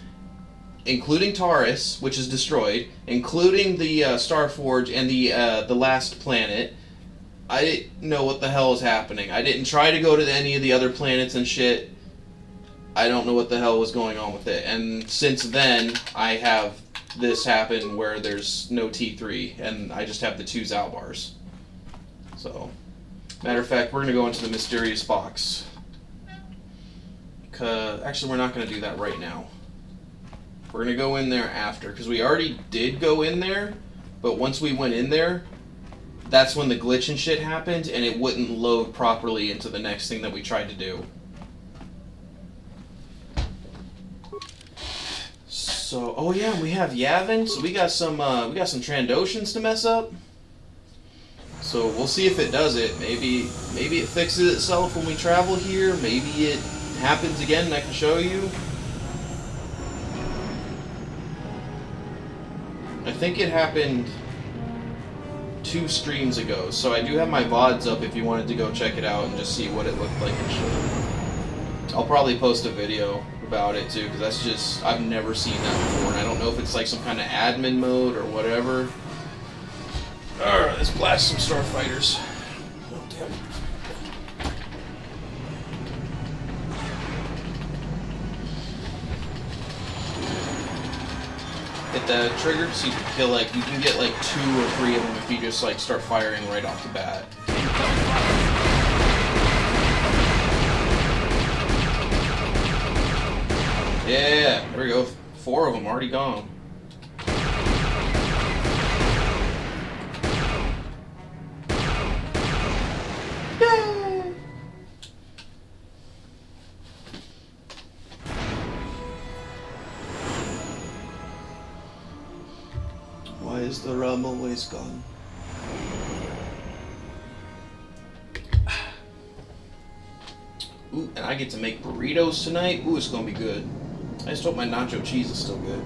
including Taurus, which is destroyed, including the Starforge and the last planet. I didn't know what the hell was happening. I didn't try to go to any of the other planets and shit. I don't know what the hell was going on with it. And since then, I have this happen where there's no T3, and I just have the 2 Zalbars. So, matter of fact, we're going to go into the mysterious box. Actually, we're not going to do that right now. We're going to go in there after, because we already did go in there, but once we went in there, that's when the glitch and shit happened, and it wouldn't load properly into the next thing that we tried to do. So, oh yeah, we have Yavin, so we got some Trandoshans to mess up. So we'll see if it does it. Maybe it fixes itself when we travel here. Maybe it happens again and I can show you. I think it happened 2 streams ago, so I do have my VODs up if you wanted to go check it out and just see what it looked like and shit. I'll probably post a video about it too, because that's just, I've never seen that before, and I don't know if it's like some kind of admin mode or whatever. Alright, let's blast some starfighters. Oh, damn. Hit the trigger so you can kill, like, you can get like 2 or 3 of them if you just like start firing right off the bat. Yeah, there we go. 4 of them already gone. Yay! Why is the rum always gone? Ooh, and I get to make burritos tonight. Ooh, it's gonna be good. I just hope my nacho cheese is still good.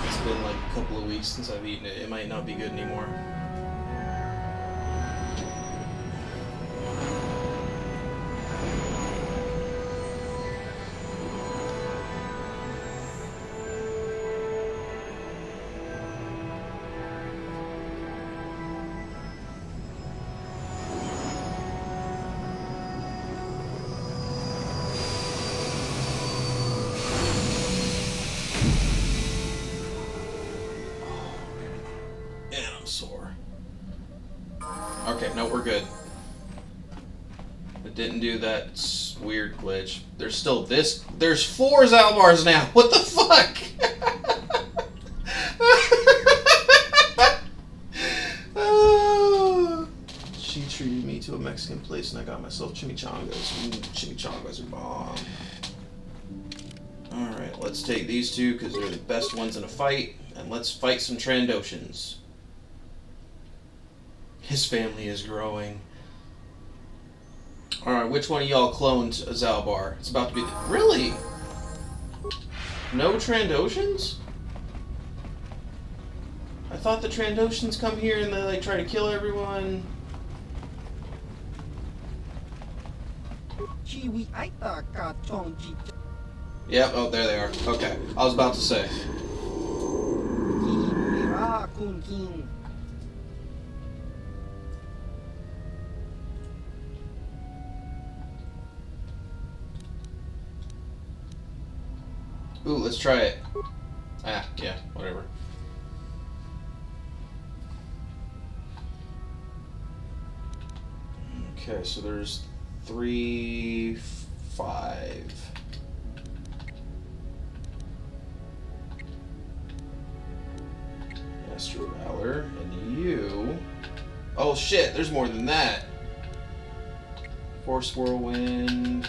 It's been like a couple of weeks since I've eaten it. It might not be good anymore. Sore. Okay, no, we're good. It didn't do that weird glitch. There's still this. There's 4 Zalbars now. What the fuck? She treated me to a Mexican place and I got myself chimichangas. Chimichangas are bomb. Alright, let's take these 2 because they're the best ones in a fight. And let's fight some Trandoshans. His family is growing. Alright, which one of y'all cloned a Zalbar? It's about to be the... Really? No Trandoshans? thought the Trandoshans come here and they like try to kill everyone. Yep, oh, there they are. Okay, I was about to say. Ooh, let's try it. Ah, yeah, whatever. Okay, so there's 3, 5. Master Valor, and you... Oh shit, there's more than that! Force Whirlwind,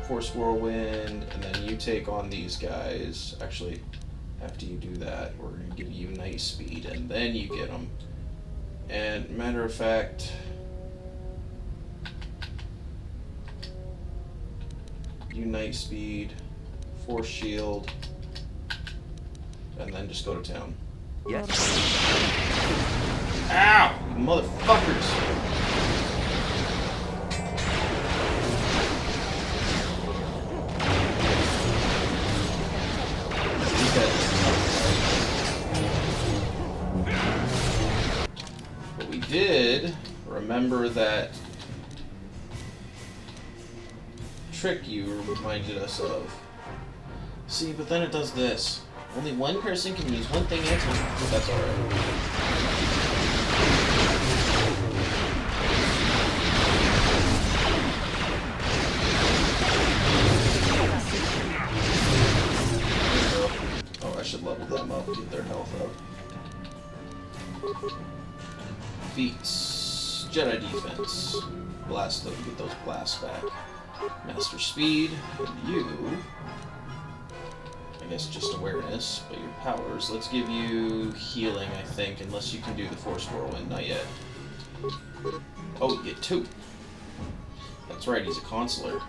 and then you take on these guys. Actually, after you do that, we're going to give you Night Speed, and then you get them. And matter of fact... You Night Speed, Force Shield, and then just go to town. Yes. Ow! You motherfuckers! But we did remember that trick you reminded us of. See, but then it does this. Only one person can use one thing at a time, but that's alright. Oh, I should level them up, get their health up. Feats. Jedi defense. Blast them, get those blasts back. Master speed, and you, I guess just awareness, but your powers, let's give you healing, I think, unless you can do the Force Whirlwind, not yet. Oh, you get 2. That's right, he's a consular.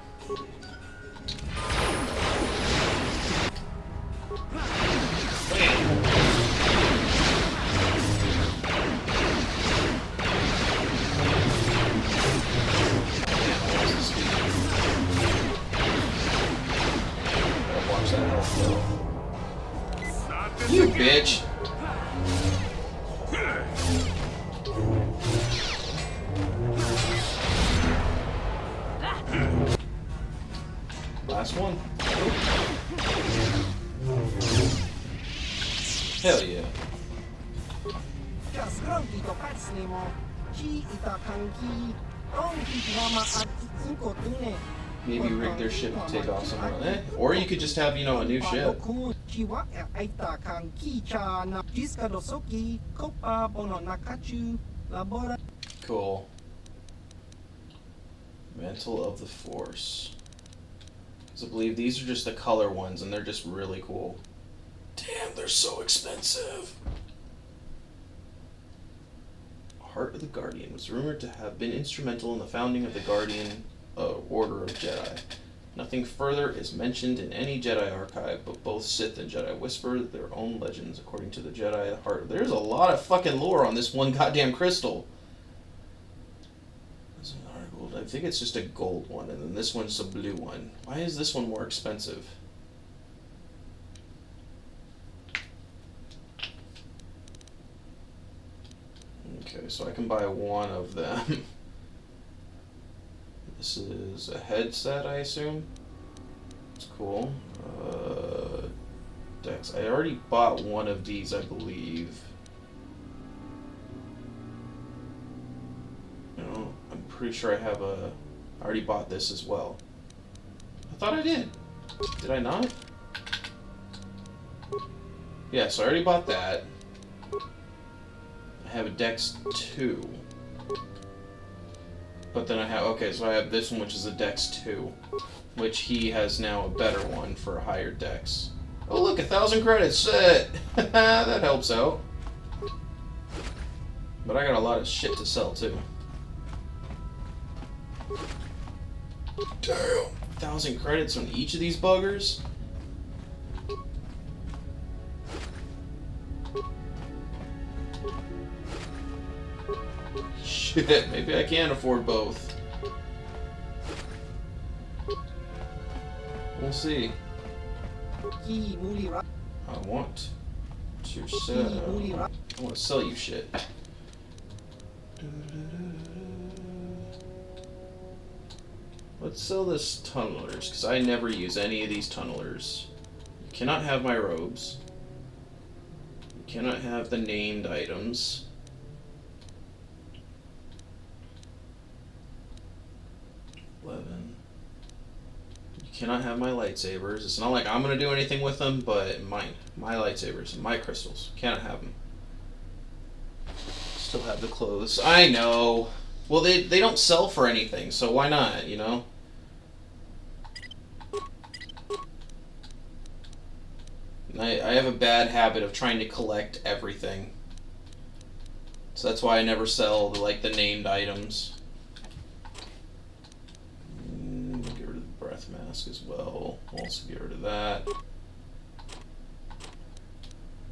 You bitch! Last one. Hell yeah. Maybe rig their ship and take off somewhere. Or you could just have, you know, a new ship. Cool. Mantle of the Force. Because I believe these are just the color ones, and they're just really cool. Damn, they're so expensive. Heart of the Guardian was rumored to have been instrumental in the founding of the Guardian Order of Jedi. Nothing further is mentioned in any Jedi archive, but both Sith and Jedi whisper their own legends according to the Jedi. The Heart. There's a lot of fucking lore on this one goddamn crystal. I think it's just a gold one, and then this one's a blue one. Why is this one more expensive? Okay, so I can buy one of them. This is a headset, I assume. It's cool. Dex. I already bought one of these, I believe. No, I'm pretty sure I have a... I already bought this as well. I thought I did. Did I not? Yeah, so I already bought that. I have a Dex 2. But then I have... Okay, so I have this one, which is a Dex 2. Which he has now a better one for a higher Dex. Oh look, 1,000 credits set! That helps out. But I got a lot of shit to sell, too. Damn! 1,000 credits on each of these buggers? Shit, maybe I can afford both. We'll see. I want to sell you shit. Let's sell this tunnelers, because I never use any of these tunnelers. You cannot have my robes. You cannot have the named items. You cannot have my lightsabers. It's not like I'm going to do anything with them, but my lightsabers, my crystals. Cannot have them. Still have the clothes. I know. Well, they don't sell for anything, so why not, you know? I have a bad habit of trying to collect everything. So that's why I never sell the named items. Get rid of the breath mask as well. We'll also get rid of that.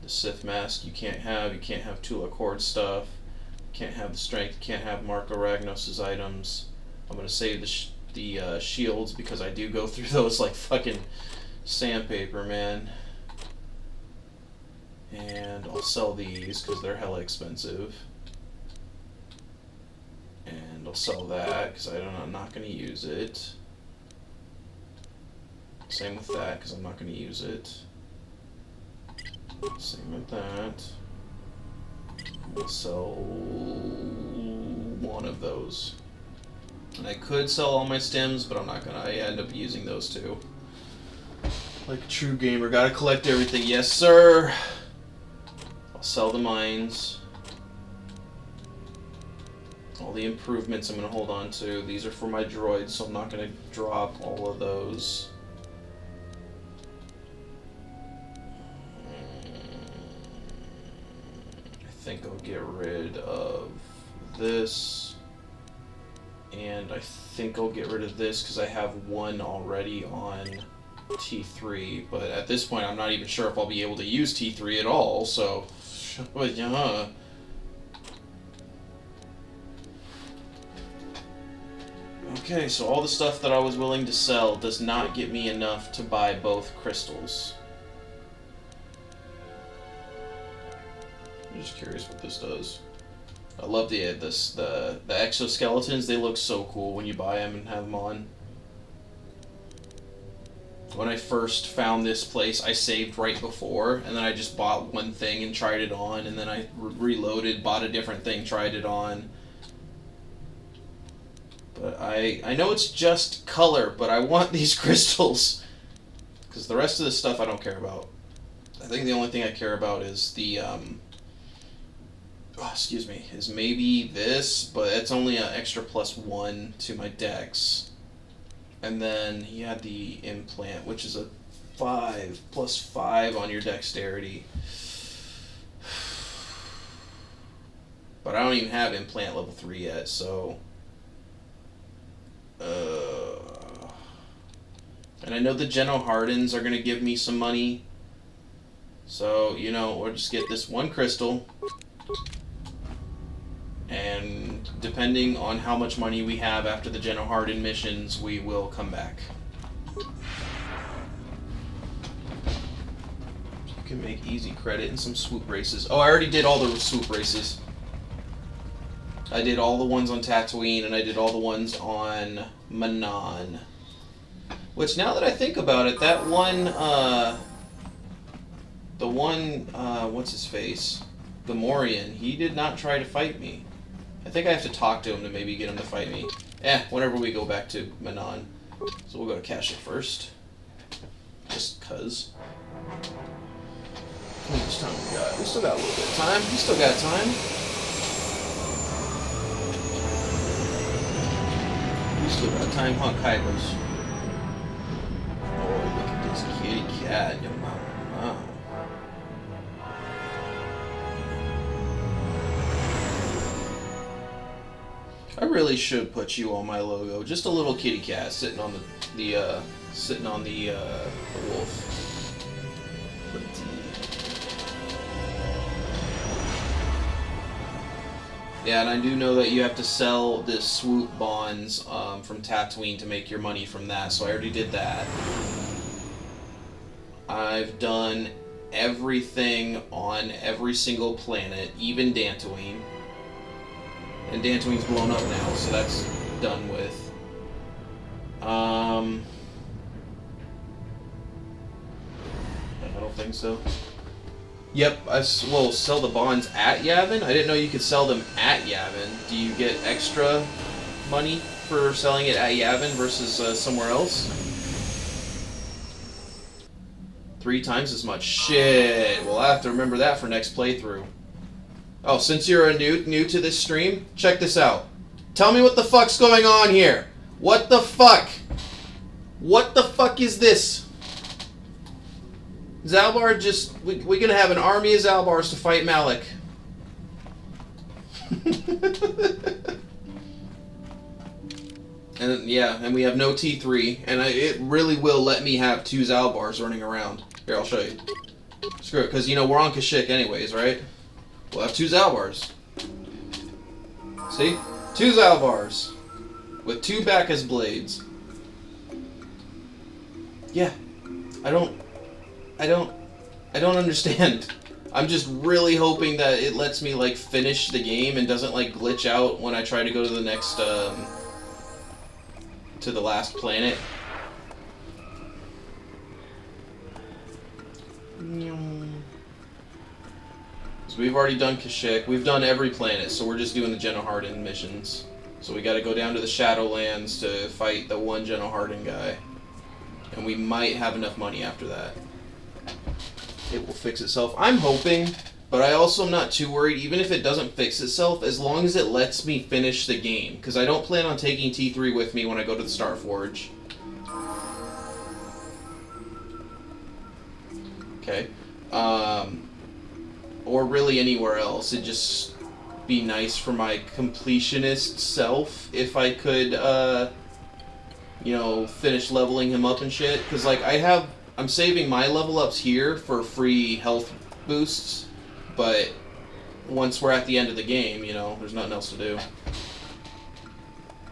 The Sith mask you can't have. You can't have Tula Cord stuff. Can't have the strength. Can't have Marco Ragnos' items. I'm gonna save the shields because I do go through those like fucking sandpaper, man. And I'll sell these because they're hella expensive. And I'll sell that because I'm not going to use it. Same with that because I'm not going to use it. Same with that. I'll sell one of those. And I could sell all my stems, but I'm not going to. I end up using those too. Like a true gamer, gotta collect everything. Yes, sir! Sell the mines. All the improvements I'm going to hold on to. These are for my droids, so I'm not going to drop all of those. I think I'll get rid of this. And I think I'll get rid of this because I have one already on T3. But at this point, I'm not even sure if I'll be able to use T3 at all, so... But yeah. Okay, so all the stuff that I was willing to sell does not get me enough to buy both crystals. I'm just curious what this does. I love the exoskeletons. They look so cool when you buy them and have them on. When I first found this place, I saved right before, and then I just bought one thing and tried it on, and then I reloaded, bought a different thing, tried it on. But I know it's just color, but I want these crystals. Because the rest of this stuff I don't care about. I think the only thing I care about is the, is maybe this, but it's only an extra +1 to my dex. And then he had the implant, which is a 5 +5 on your dexterity. But I don't even have implant level 3 yet, so... And I know the Geno Hardens are going to give me some money. So, you know, we'll just get this one crystal. And depending on how much money we have after the Geno Harden missions, we will come back. You can make easy credit and some swoop races. Oh, I already did all the swoop races. I did all the ones on Tatooine, and I did all the ones on Manon. Which, now that I think about it, that one, what's his face? Gamorrean, he did not try to fight me. I think I have to talk to him to maybe get him to fight me. Whenever we go back to Manon. So we'll go to Kashyyyk first. Just cuz. How much time we got? We still got a little bit of time. We still got time. We still got time, huh, Kylos? Oh, look at this kitty cat. Yo, mama. I really should put you on my logo. Just a little kitty cat sitting on the wolf. Yeah, and I do know that you have to sell the swoop bonds from Tatooine to make your money from that, so I already did that. I've done everything on every single planet, even Dantooine. And Dantooine's blown up now, so that's done with. I don't think so. Yep, well, sell the bonds at Yavin? I didn't know you could sell them at Yavin. Do you get extra money for selling it at Yavin versus somewhere else? 3 times as much. Shit. Well, I have to remember that for next playthrough. Oh, since you're a new to this stream, check this out. Tell me what the fuck's going on here. What the fuck? What the fuck is this? Zalbar just... We're gonna have an army of Zalbars to fight Malik. And yeah, and we have no T3, and it really will let me have 2 Zalbars running around. Here, I'll show you. Screw it, because, you know, we're on Kashyyyk anyways, right? We'll have 2 Zalbars. See? 2 Zalbars. With 2 Bacchus blades. Yeah. I don't understand. I'm just really hoping that it lets me, like, finish the game and doesn't, like, glitch out when I try to go to the next, to the last planet. So we've already done Kashyyyk. We've done every planet, so we're just doing the Genoharden missions. So we gotta go down to the Shadowlands to fight the one Genoharden guy. And we might have enough money after that. It will fix itself. I'm hoping, but I also am not too worried, even if it doesn't fix itself, as long as it lets me finish the game. Because I don't plan on taking T3 with me when I go to the Starforge. Okay. Or really anywhere else. It'd just be nice for my completionist self if I could, you know, finish leveling him up and shit. Because, like, I'm saving my level ups here for free health boosts, but once we're at the end of the game, you know, there's nothing else to do.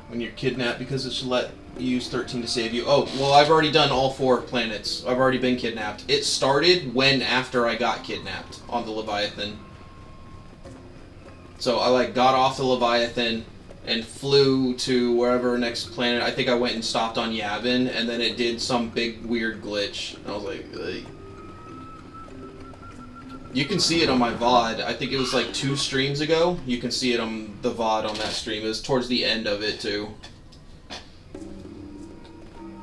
When you're kidnapped, because it should let you use 13 to save you. Oh, well, I've already done all 4 planets. I've already been kidnapped. It started after I got kidnapped on the Leviathan. So I, like, got off the Leviathan and flew to wherever next planet. I think I went and stopped on Yavin, and then it did some big weird glitch. I was like, ugh. You can see it on my VOD. I think it was like 2 streams ago. You can see it on the VOD on that stream. It was towards the end of it, too.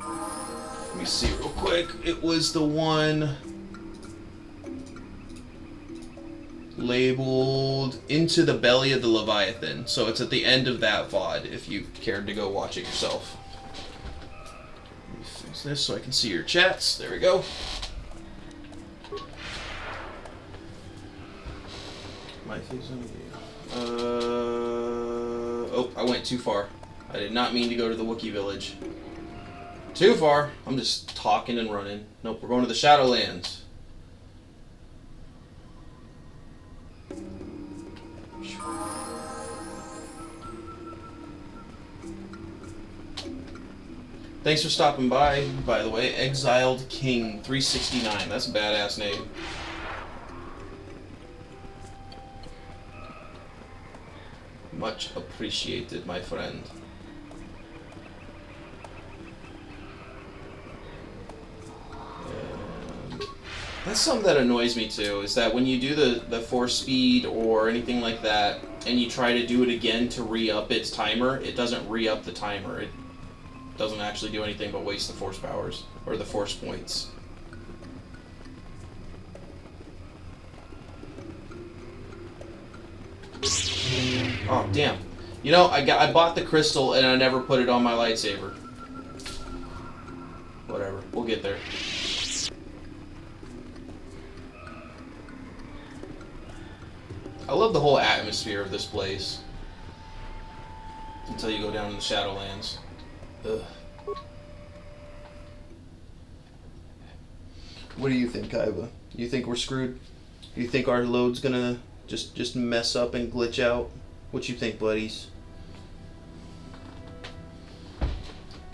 Let me see real quick. It was the one labeled Into the Belly of the Leviathan. So it's at the end of that VOD if you cared to go watch it yourself. Let me fix this so I can see your chats. There we go. My face on oh, I went too far. I did not mean to go to the Wookiee village. Too far. I'm just talking and running. Nope, we're going to the Shadowlands. Thanks for stopping by the way. Exiled King 369. That's a badass name. Much appreciated, my friend. And that's something that annoys me too, is that when you do the force speed or anything like that, and you try to do it again to re-up its timer, it doesn't re-up the timer. It doesn't actually do anything but waste the force powers, or the force points. Oh, damn. You know, I bought the crystal and I never put it on my lightsaber. Whatever, we'll get there. I love the whole atmosphere of this place. Until you go down to the Shadowlands. Ugh. What do you think, Kaiba? You think we're screwed? You think our load's gonna just mess up and glitch out? What you think, buddies?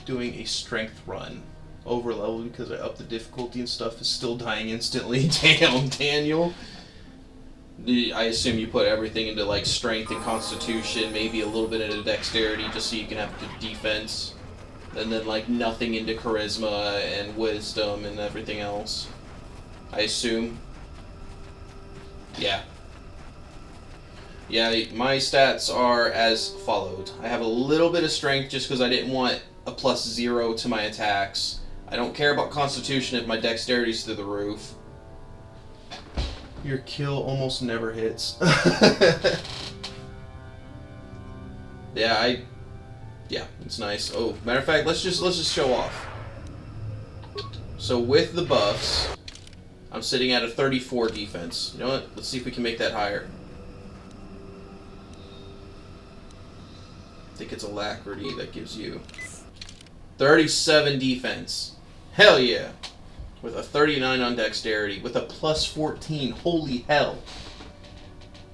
Doing a strength run. Over leveled because I upped the difficulty and stuff, is still dying instantly. Damn, Daniel. I assume you put everything into like strength and constitution, maybe a little bit into dexterity just so you can have the defense. And then like nothing into charisma and wisdom and everything else. I assume. Yeah. Yeah, my stats are as followed. I have a little bit of strength just because I didn't want a +0 to my attacks. I don't care about constitution if my dexterity's through the roof. Your kill almost never hits. Yeah, it's nice. Oh, matter of fact, let's just show off. So with the buffs, I'm sitting at a 34 defense. You know what? Let's see if we can make that higher. I think it's alacrity that gives you 37 defense. Hell yeah. With a 39 on dexterity. With a +14. Holy hell.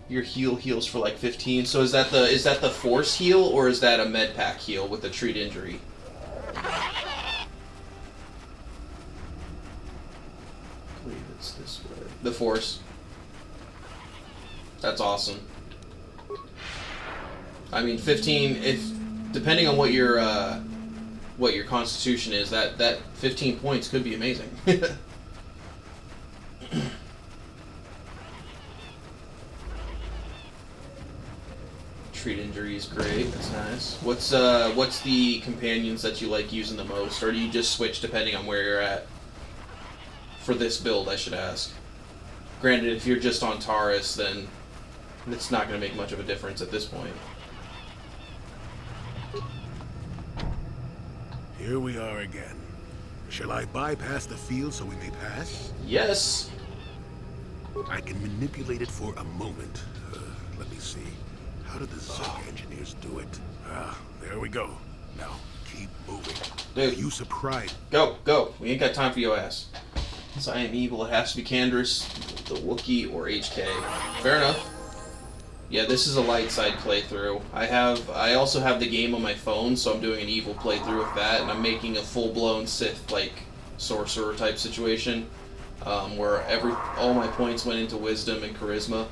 Your heal heals for like 15. So is that the force heal or is that a med pack heal with the treat injury? I believe it's this way. The force. That's awesome. I mean 15 if depending on what your constitution is, that 15 points could be amazing. Treat injury is great. That's nice. What's the companions that you like using the most, or do you just switch depending on where you're at? For this build, I should ask. Granted, if you're just on Taurus, then it's not going to make much of a difference at this point. Here we are again. Shall I bypass the field so we may pass? Yes. I can manipulate it for a moment. Let me see. How did the Zerg engineers do it? There we go. Now, keep moving. Dude. You surprised. Go. We ain't got time for your ass. Since I am evil, it has to be Canderous, the Wookiee, or HK. Fair enough. Yeah, this is a light side playthrough. I also have the game on my phone, so I'm doing an evil playthrough with that, and I'm making a full-blown Sith, like, sorcerer type situation, where all my points went into wisdom and charisma.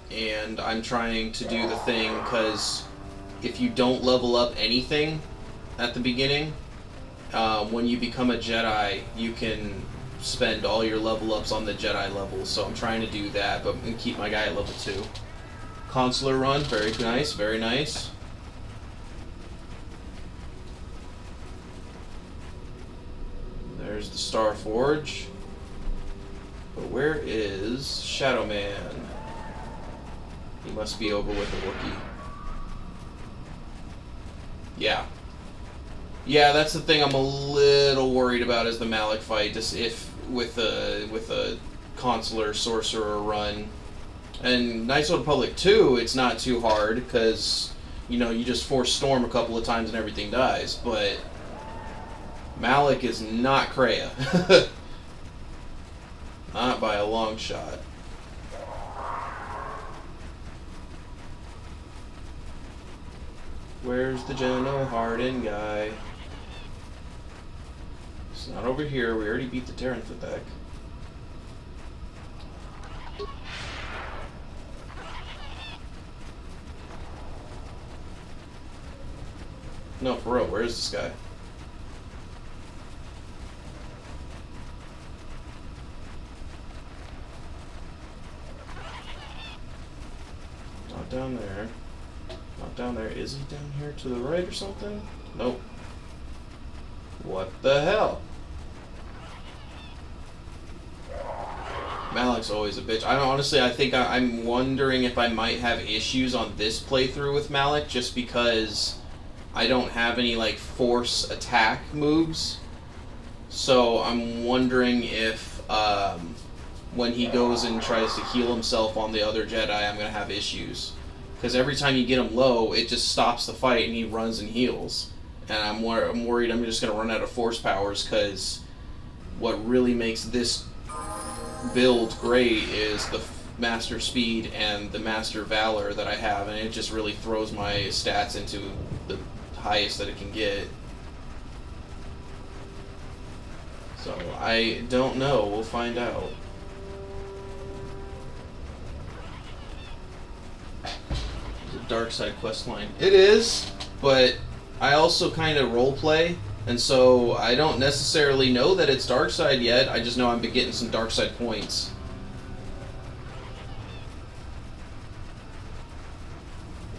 And I'm trying to do the thing, because if you don't level up anything at the beginning, when you become a Jedi, you can spend all your level ups on the Jedi level, so I'm trying to do that, but I'm going to keep my guy at level 2. Consular run, very nice, very nice. There's the Star Forge. But where is Shadow Man? He must be over with the Wookiee. Yeah. Yeah, that's the thing I'm a little worried about is the Malak fight. Just if with a consular sorcerer run, and Knights of the Republic 2, it's not too hard because you know you just force storm a couple of times and everything dies. But Malak is not Kreia, not by a long shot. Where's the General Harden guy? It's not over here. We already beat the Terran attack. No, for real. Where is this guy? Not down there. Not down there. Is he down here to the right or something? Nope. What the hell? Malak's always a bitch. I think I'm wondering if I might have issues on this playthrough with Malak just because I don't have any like force attack moves. So I'm wondering if when he goes and tries to heal himself on the other Jedi, I'm going to have issues. Because every time you get him low, it just stops the fight and he runs and heals. And I'm worried I'm just going to run out of force powers because what really makes this build great is Master Speed and the Master Valor that I have, and it just really throws my stats into the highest that it can get. So I don't know. We'll find out. The dark side quest line. It is, but I also kind of roleplay, and so I don't necessarily know that it's dark side yet. I just know I've been getting some dark side points.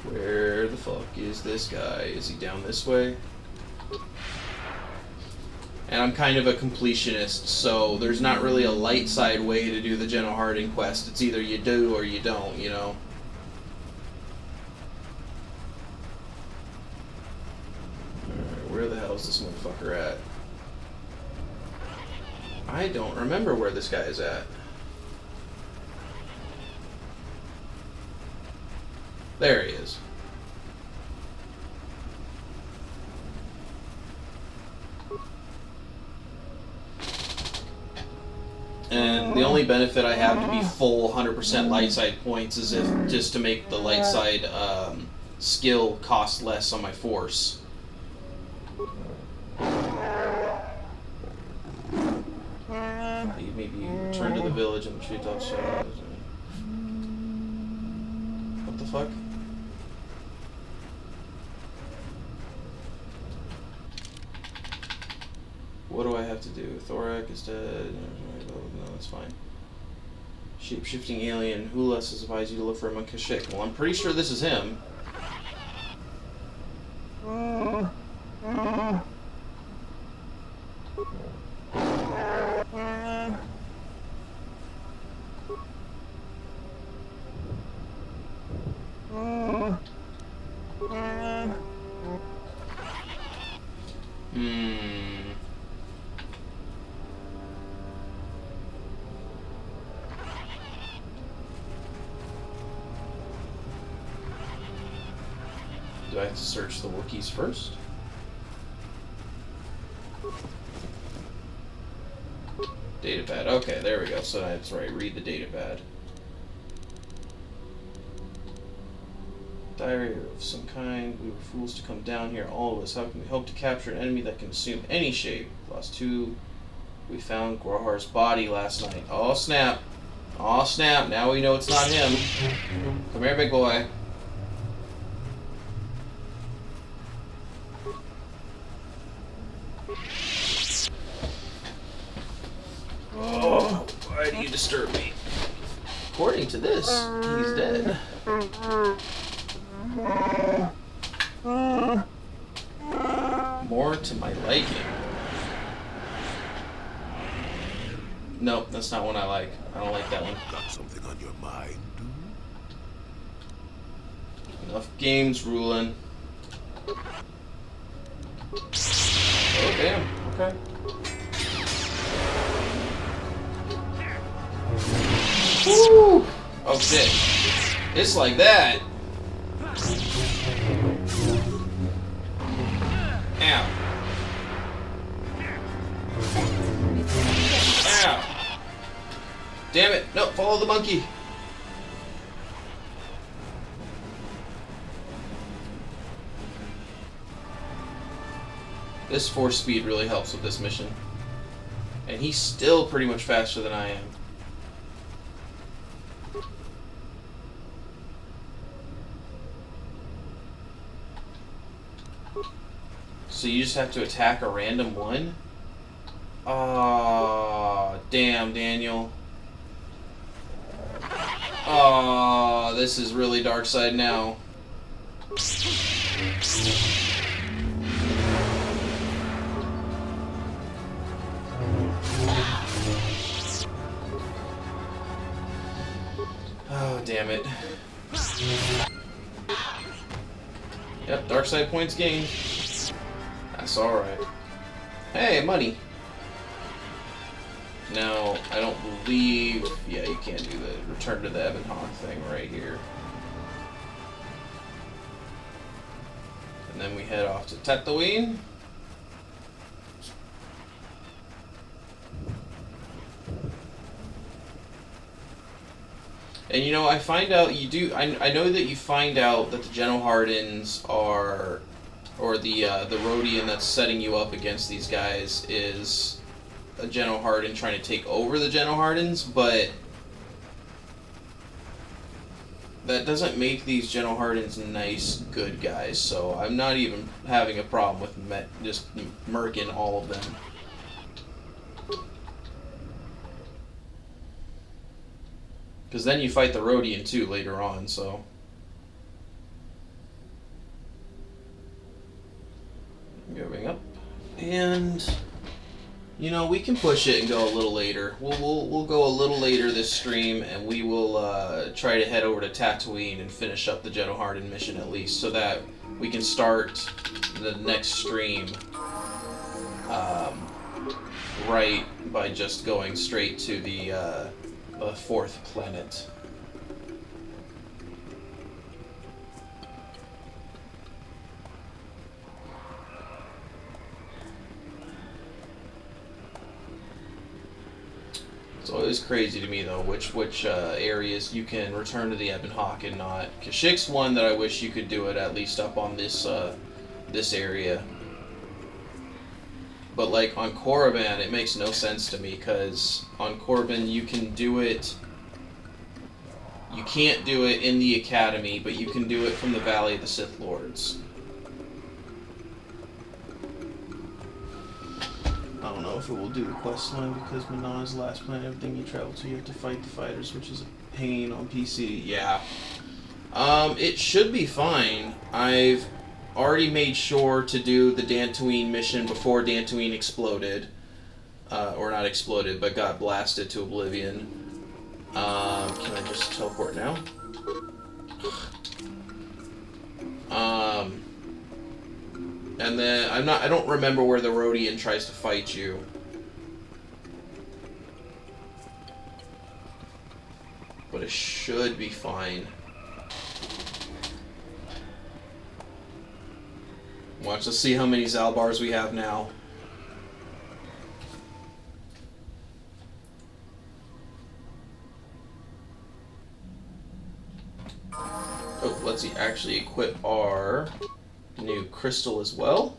Where the fuck is this guy? Is he down this way? And I'm kind of a completionist, so there's not really a light side way to do the Jenna Harding quest. It's either you do or you don't, you know? Alright, where the hell is this motherfucker at? I don't remember where this guy is at. There he is. And the only benefit I have to be full 100% light side points is if just to make the light side skill cost less on my force. Maybe return to the village and the treetops shadows. What the fuck? What do I have to do? Thorak is dead. No, that's fine. Shape-shifting alien. Hulas has advised you to look for him on Kashyyyk. Well, I'm pretty sure this is him. Do I have to search the Wookiees first? Datapad. Okay, there we go. So that's right. Read the datapad. Diary of some kind. We were fools to come down here, all of us. How can we hope to capture an enemy that can assume any shape? Lost two. We found Grohar's body last night. Oh snap. Oh snap. Now we know it's not him. Come here, big boy. Oh, why do you disturb me? According to this, he's dead. More to my liking. Nope, that's not one I like. I don't like that one. Got something on your mind, dude? Enough games ruling. Oh, damn. Okay. Woo! Oh, shit. It's like that. Ow. Ow. Damn it. No, follow the monkey. This force speed really helps with this mission. And he's still pretty much faster than I am. So you just have to attack a random one? Oh, damn, Daniel. Oh, this is really dark side now. Oh, damn it. Yep, dark side points gained. That's alright. Hey, money. Now, I don't believe... Yeah, you can't do the return to the Ebon Hawk thing right here. And then we head off to Tatooine. And you know, I find out you do. I know that you find out that the Genohardens are, or the Rhodian that's setting you up against these guys is a Genoharden trying to take over the Genohardens, but that doesn't make these Genohardens nice, good guys. So I'm not even having a problem with just murking all of them. Because then you fight the Rhodian too later on, so. Going up. And, you know, we can push it and go a little later. We'll go a little later this stream, and we will try to head over to Tatooine and finish up the Genoharden mission at least, so that we can start the next stream right by just going straight to the 4th planet. It's always crazy to me though which areas you can return to the Ebon Hawk and not. Kashyk's one that I wish you could do it at least up on this this area. But like on Korriban, it makes no sense to me, because on Korriban you can do it. You can't do it in the Academy, but you can do it from the Valley of the Sith Lords. I don't know if it will do the quest line, because Manan is the last planet. Everything you travel to, you have to fight the fighters, which is a pain on PC. Yeah. It should be fine. I've already made sure to do the Dantooine mission before Dantooine exploded. Or not exploded, but got blasted to oblivion. Can I just teleport now? And then I don't remember where the Rhodian tries to fight you. But it should be fine. Watch, let's see how many Zalbars we have now. Oh, let's see, actually equip our new crystal as well.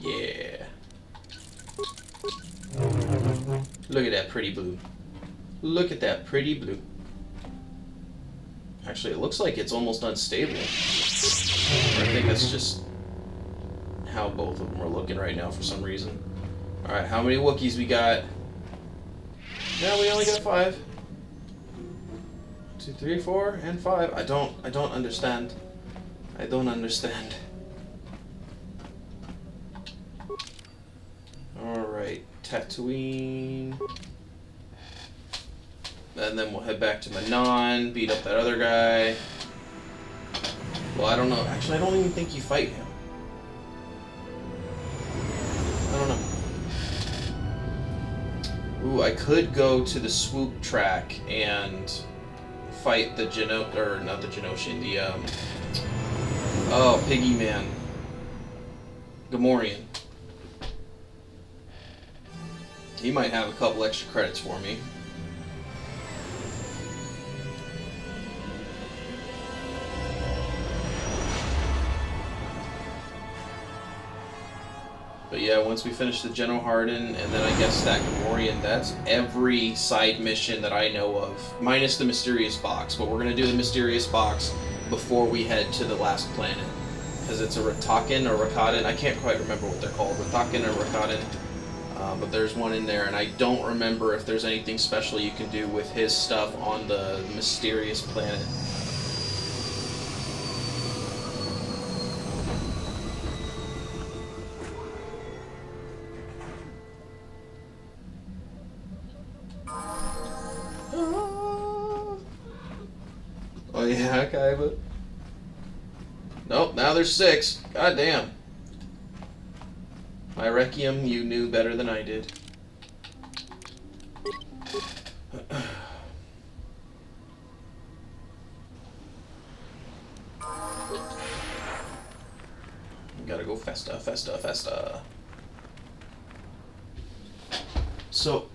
Yeah. Look at that pretty blue. Look at that pretty blue. Actually, it looks like it's almost unstable. I think that's just how both of them are looking right now for some reason. Alright, how many Wookiees we got? Yeah, we only got 5. 2, 3, 4, and 5. I don't understand. I don't understand. Alright, Tatooine. And then we'll head back to Manan, beat up that other guy. Well, I don't know. Actually, I don't even think you fight him. I don't know. Ooh, I could go to the swoop track and fight the not the Genoshan, the Piggy Man. Gamorrean. He might have a couple extra credits for me. But yeah, once we finish the Genoharden, and then I guess that Gamorrean, that's every side mission that I know of, minus the Mysterious Box. But we're going to do the Mysterious Box before we head to the last planet. Because it's a Ratakan or Rakadan, I can't quite remember what they're called, Ratakan or Rakadan. But there's one in there, and I don't remember if there's anything special you can do with his stuff on the Mysterious Planet. Oh yeah, okay, but nope, now there's 6. God damn. My Requiem, you knew better than I did. Gotta go festa, festa, festa. So,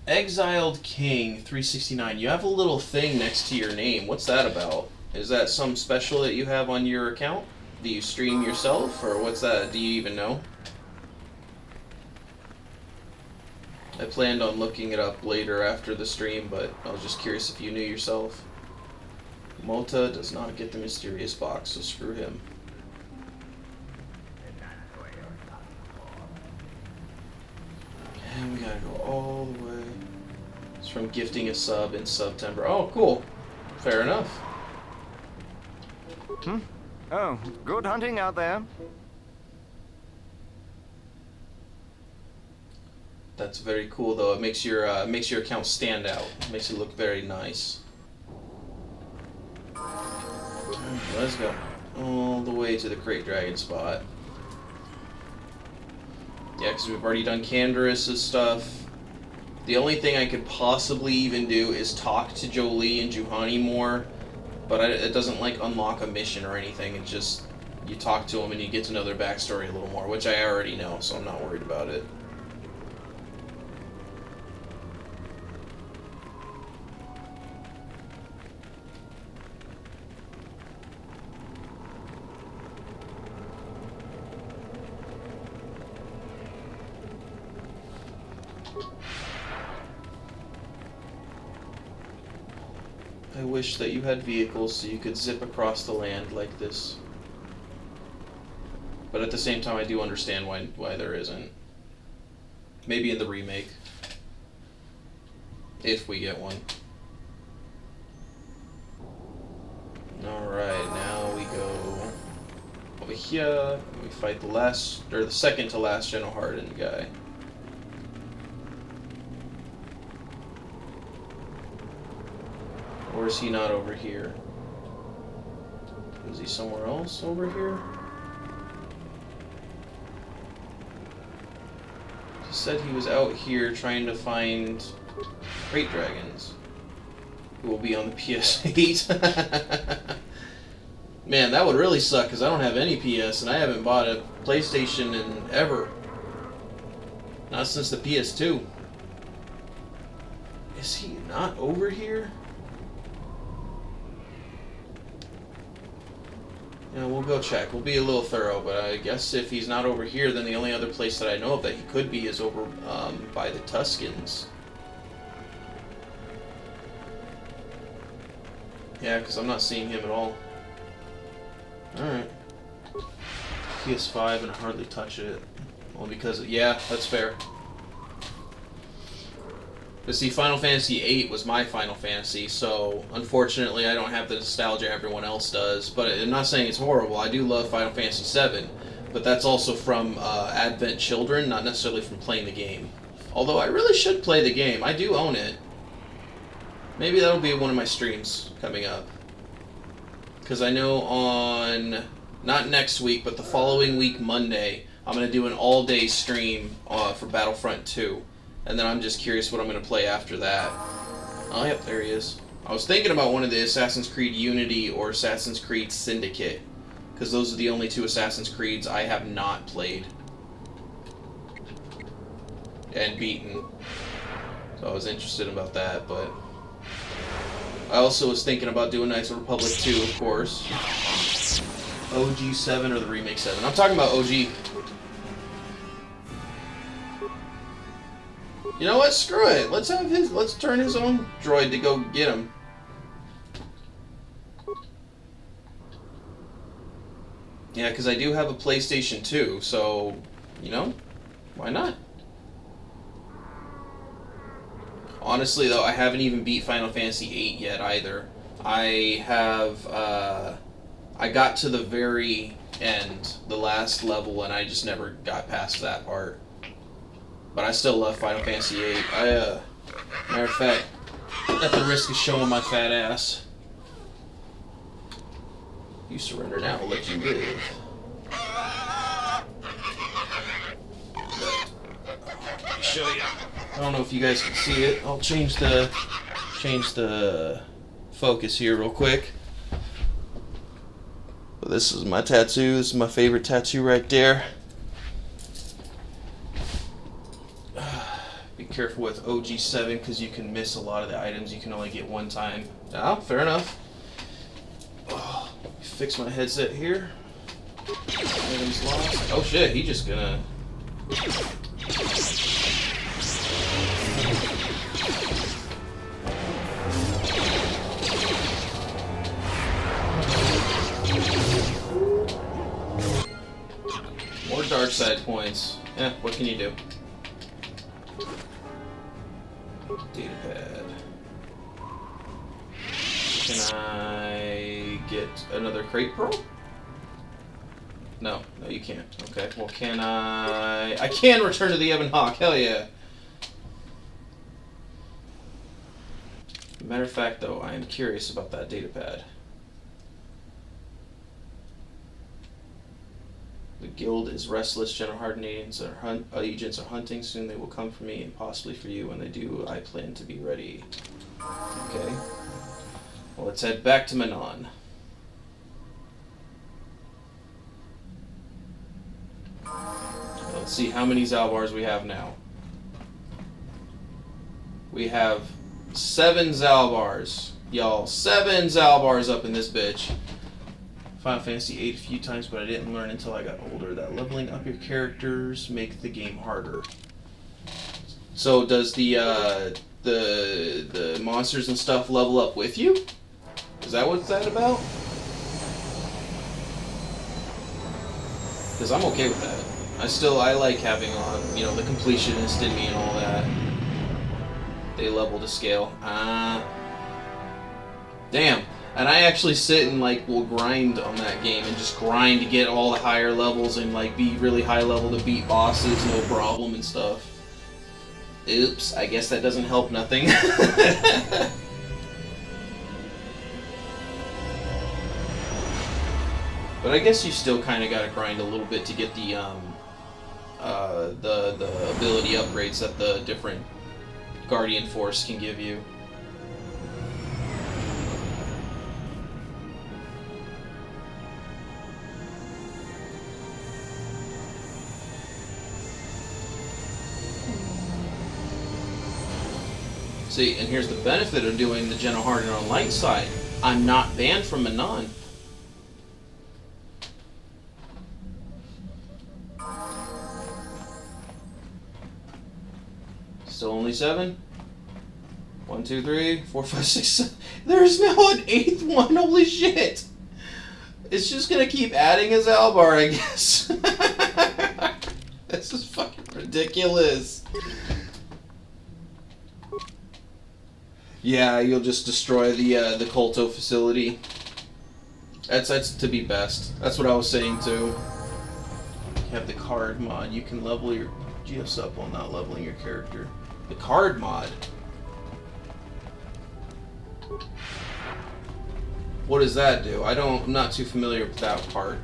Exiled King 369. You have a little thing next to your name. What's that about? Is that some special that you have on your account? Do you stream yourself, or what's that? Do you even know? I planned on looking it up later after the stream, but I was just curious if you knew yourself. Mota does not get the mysterious box, so screw him. And we gotta go all the way. It's from gifting a sub in September. Oh, cool. Fair enough. Hmm? Oh, good hunting out there. That's very cool, though. It makes your account stand out. It makes it look very nice. Let's go all the way to the Crate Dragon spot. Yeah, because we've already done Canderous' stuff. The only thing I could possibly even do is talk to Jolie and Juhani more, but it doesn't like unlock a mission or anything. It's just you talk to them and you get to know their backstory a little more, which I already know, so I'm not worried about it. I wish that you had vehicles so you could zip across the land like this. But at the same time, I do understand why there isn't. Maybe in the remake. If we get one. Alright, now we go over here. We fight the second to last General Harden guy. Or is he not over here? Is he somewhere else over here? He said he was out here trying to find Crate Dragons, who will be on the PS8. Man, that would really suck, because I don't have any PS, and I haven't bought a PlayStation in ever. Not since the PS2. Is he not over here? Yeah, we'll go check. We'll be a little thorough, but I guess if he's not over here, then the only other place that I know of that he could be is over by the Tuscans. Yeah, because I'm not seeing him at all. Alright. PS5 and I hardly touch it. Well, because, yeah, that's fair. But see, Final Fantasy VIII was my Final Fantasy, so unfortunately I don't have the nostalgia everyone else does. But I'm not saying it's horrible. I do love Final Fantasy VII, but that's also from Advent Children, not necessarily from playing the game. Although I really should play the game. I do own it. Maybe that'll be one of my streams coming up. Because I know on, not next week, but the following week, Monday, I'm going to do an all-day stream for Battlefront 2. And then I'm just curious what I'm going to play after that. Oh, yep, there he is. I was thinking about one of the Assassin's Creed Unity or Assassin's Creed Syndicate. Because those are the only two Assassin's Creeds I have not played. And beaten. So I was interested about that, but... I also was thinking about doing Knights of the Republic 2, of course. OG 7 or the Remake 7. I'm talking about OG. You know what? Screw it. Let's turn his own droid to go get him. Yeah, because I do have a PlayStation 2, so, you know, why not? Honestly, though, I haven't even beat Final Fantasy VIII yet either. I have, I got to the very end, the last level, and I just never got past that part. But I still love Final Fantasy VIII. Matter of fact, at the risk of showing my fat ass, you surrender now, I'll let you live. Let me show you. I don't know if you guys can see it. I'll change the focus here real quick. But this is my tattoo. This is my favorite tattoo right there. careful with OG7 because you can miss a lot of the items you can only get one time. Oh, fair enough. Oh, fix my headset here. Items lost. Oh shit, he just gonna... More dark side points. What can you do? Datapad. Can I get another crate pearl? No, you can't. Okay, well can I can return to the Ebon Hawk, hell yeah. Matter of fact though, I am curious about that datapad. The guild is restless. General Hardened agents are hunting. Soon they will come for me and possibly for you. When they do, I plan to be ready. Okay. Well, let's head back to Manon. Let's see how many Zalbars we have now. We have 7 Zalbars. Y'all, 7 Zalbars up in this bitch. Final Fantasy VIII a few times, but I didn't learn until I got older that leveling up your characters make the game harder. So does the monsters and stuff level up with you? Is that what's that about? Because I'm okay with that. I like having the completionist in me and all that. They level to scale. Damn. And I actually sit and will grind on that game and just grind to get all the higher levels and be really high level to beat bosses, no problem and stuff. Oops, I guess that doesn't help nothing. But I guess you still kind of gotta grind a little bit to get the ability upgrades that the different Guardian Force can give you. See, and here's the benefit of doing the General Hardened on light side. I'm not banned from Manon. Still only 7? 1, 2, 3, 4, 5, 6, 7. There's now an 8th one, holy shit! It's just gonna keep adding a Zalbar, I guess. This is fucking ridiculous. Yeah, you'll just destroy the KotOR facility. That's to be best. That's what I was saying too. You have the card mod. You can level your GFs up while not leveling your character. The card mod. What does that do? I'm not too familiar with that part.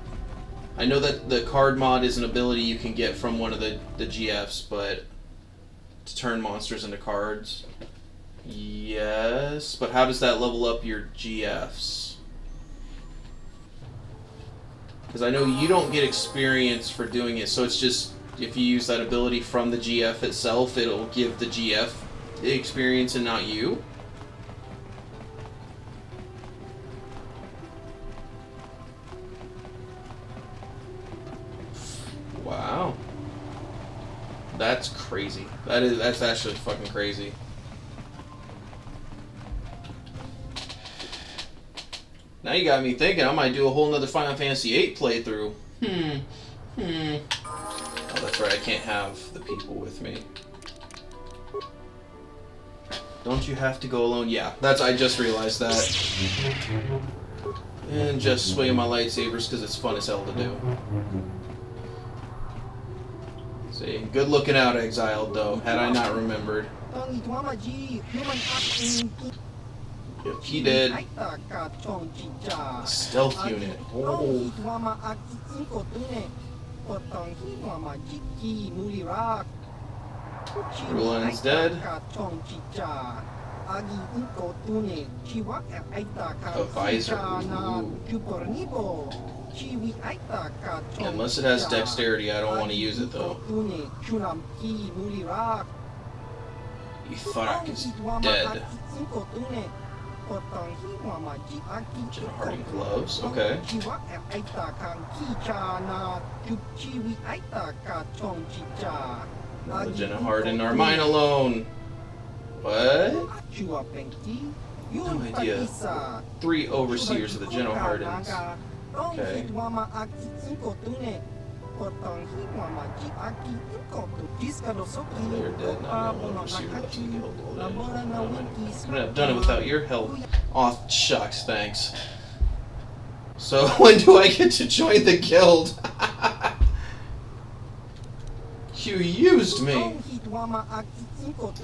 I know that the card mod is an ability you can get from one of the GFs, but to turn monsters into cards. Yes, but how does that level up your GFs? Because I know you don't get experience for doing it, so it's just if you use that ability from the GF itself, it'll give the GF the experience and not you. Wow. That's crazy. That's actually fucking crazy. Now you got me thinking I might do a whole nother Final Fantasy VIII playthrough. Oh, that's right, I can't have the people with me. Don't you have to go alone? Yeah, I just realized that. And just swing my lightsabers because it's fun as hell to do. See, good looking out, Exiled, though, had I not remembered. Yep, he did. Stealth unit. Oh. Rulan's dead. A visor. Ooh. Unless it has dexterity, I don't want to use it though. Ethrak is dead. Jenna Harding gloves, okay. The Jenna Harding are mine alone. What? No idea. 3 overseers of the Jenna Hardings. Okay. They're dead now. No overseer left in the guild. Couldn't have done it without your help. Aw, shucks, thanks. So, when do I get to join the guild? You used me!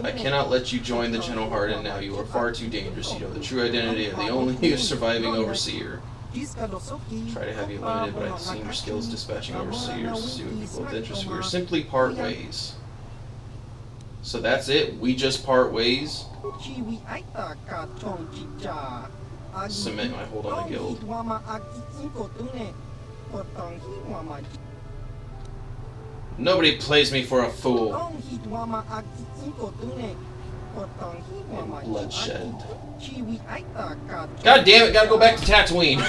I cannot let you join the Jenna Harding now. You are far too dangerous. You know the true identity of the only surviving overseer. Try to have you limited, but I've seen your skills dispatching overseers to see what people with interest. We are simply part ways. So that's it? We just part ways? Cement my hold on the guild. Nobody plays me for a fool. And bloodshed. God damn it, gotta go back to Tatooine.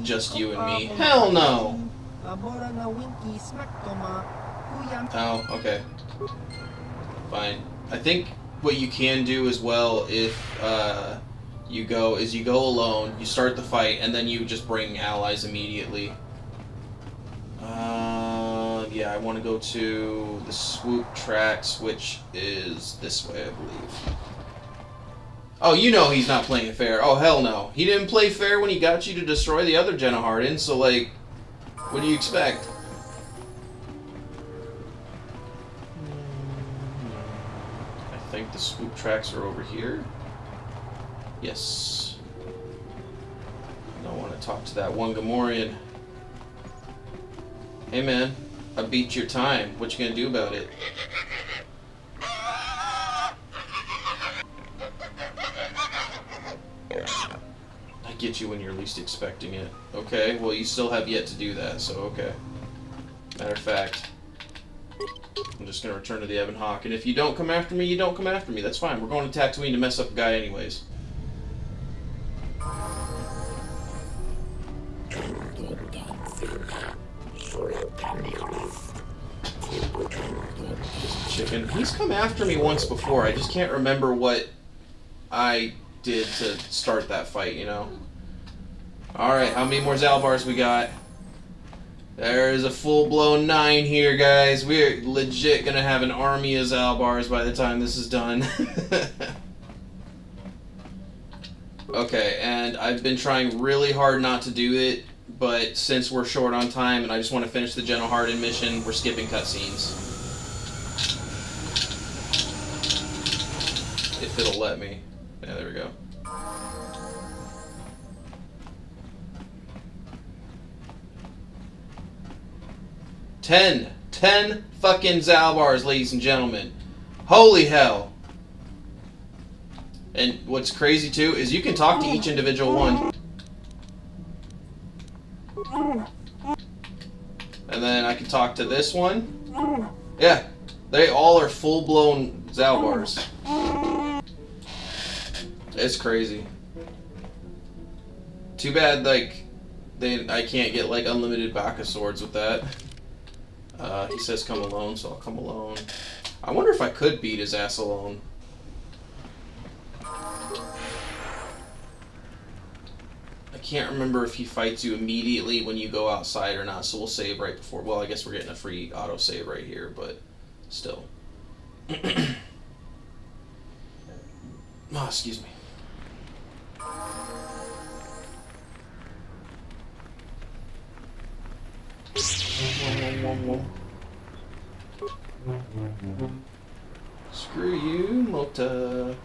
Just you and me. Hell no. Oh, okay. Fine. I think what you can do as well if you go alone, you start the fight, and then you just bring allies immediately. Yeah, I want to go to the swoop tracks, which is this way, I believe. Oh, you know he's not playing fair. Oh, hell no. He didn't play fair when he got you to destroy the other Jenna Harding, so, like, what do you expect? I think the swoop tracks are over here. Yes. I don't want to talk to that one Gamorrean. Hey man, I beat your time. What you gonna do about it? I get you when you're least expecting it. Okay, well you still have yet to do that, so okay. Matter of fact, I'm just gonna return to the Ebon Hawk, and if you don't come after me, you don't come after me. That's fine. We're going to Tatooine to mess up a guy anyways. Chicken. He's come after me once before. I just can't remember what I did to start that fight, you know? Alright, how many more Zalbars we got? There is a full-blown 9 here, guys. We're legit gonna have an army of Zalbars by the time this is done. Okay, and I've been trying really hard not to do it, but since we're short on time and I just want to finish the Jenna Harding mission, we're skipping cutscenes. If it'll let me. Yeah, there we go. Ten fucking Zalbars, ladies and gentlemen. Holy hell. And what's crazy too is you can talk to each individual one. And then I can talk to this one. Yeah, they all are full-blown Zalbars. It's crazy. Too bad, like, I can't get, like, unlimited Baka swords with that. He says come alone, so I'll come alone. I wonder if I could beat his ass alone. I can't remember if he fights you immediately when you go outside or not, so we'll save right before. Well, I guess we're getting a free autosave right here, but still. Oh, excuse me. Screw you, Mota.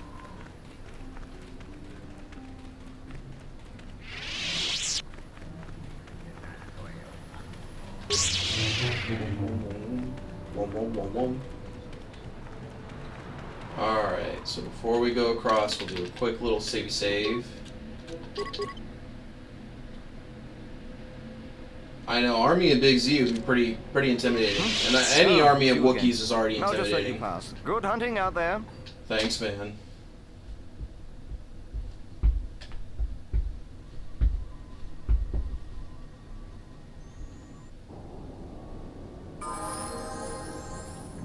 Alright, so before we go across, we'll do a quick little save. I know, army of Big Z would be pretty intimidating. And any army of Wookiees is already I'll just let you intimidating. pass. Good hunting out there. Thanks, man.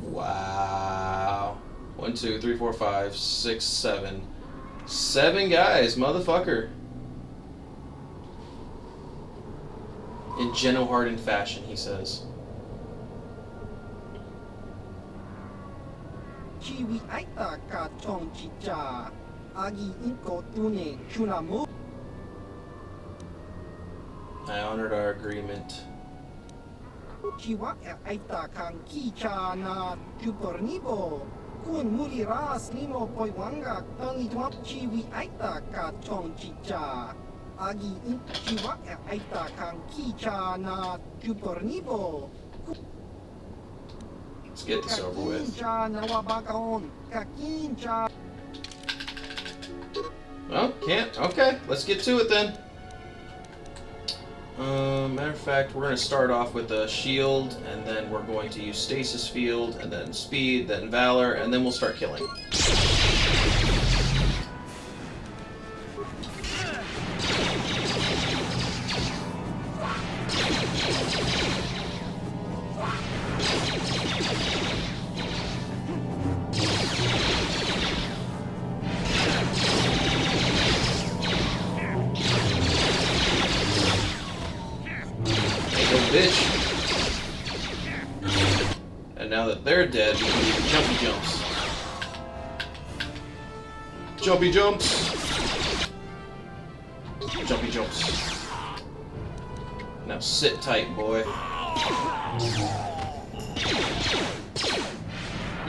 Wow. 1, 2, 3, 4, 5, 6, 7. 7 guys, motherfucker. In Jenno Harden fashion, he says. I honored our agreement. Let's get this over with. Well, can't. Okay, let's get to it then. Matter of fact, we're going to start off with a shield, and then we're going to use stasis field, and then speed, then valor, and then we'll start killing. Bitch. And now that they're dead, we can do the jumpy jumps. Jumpy jumps. Jumpy jumps. Now sit tight, boy.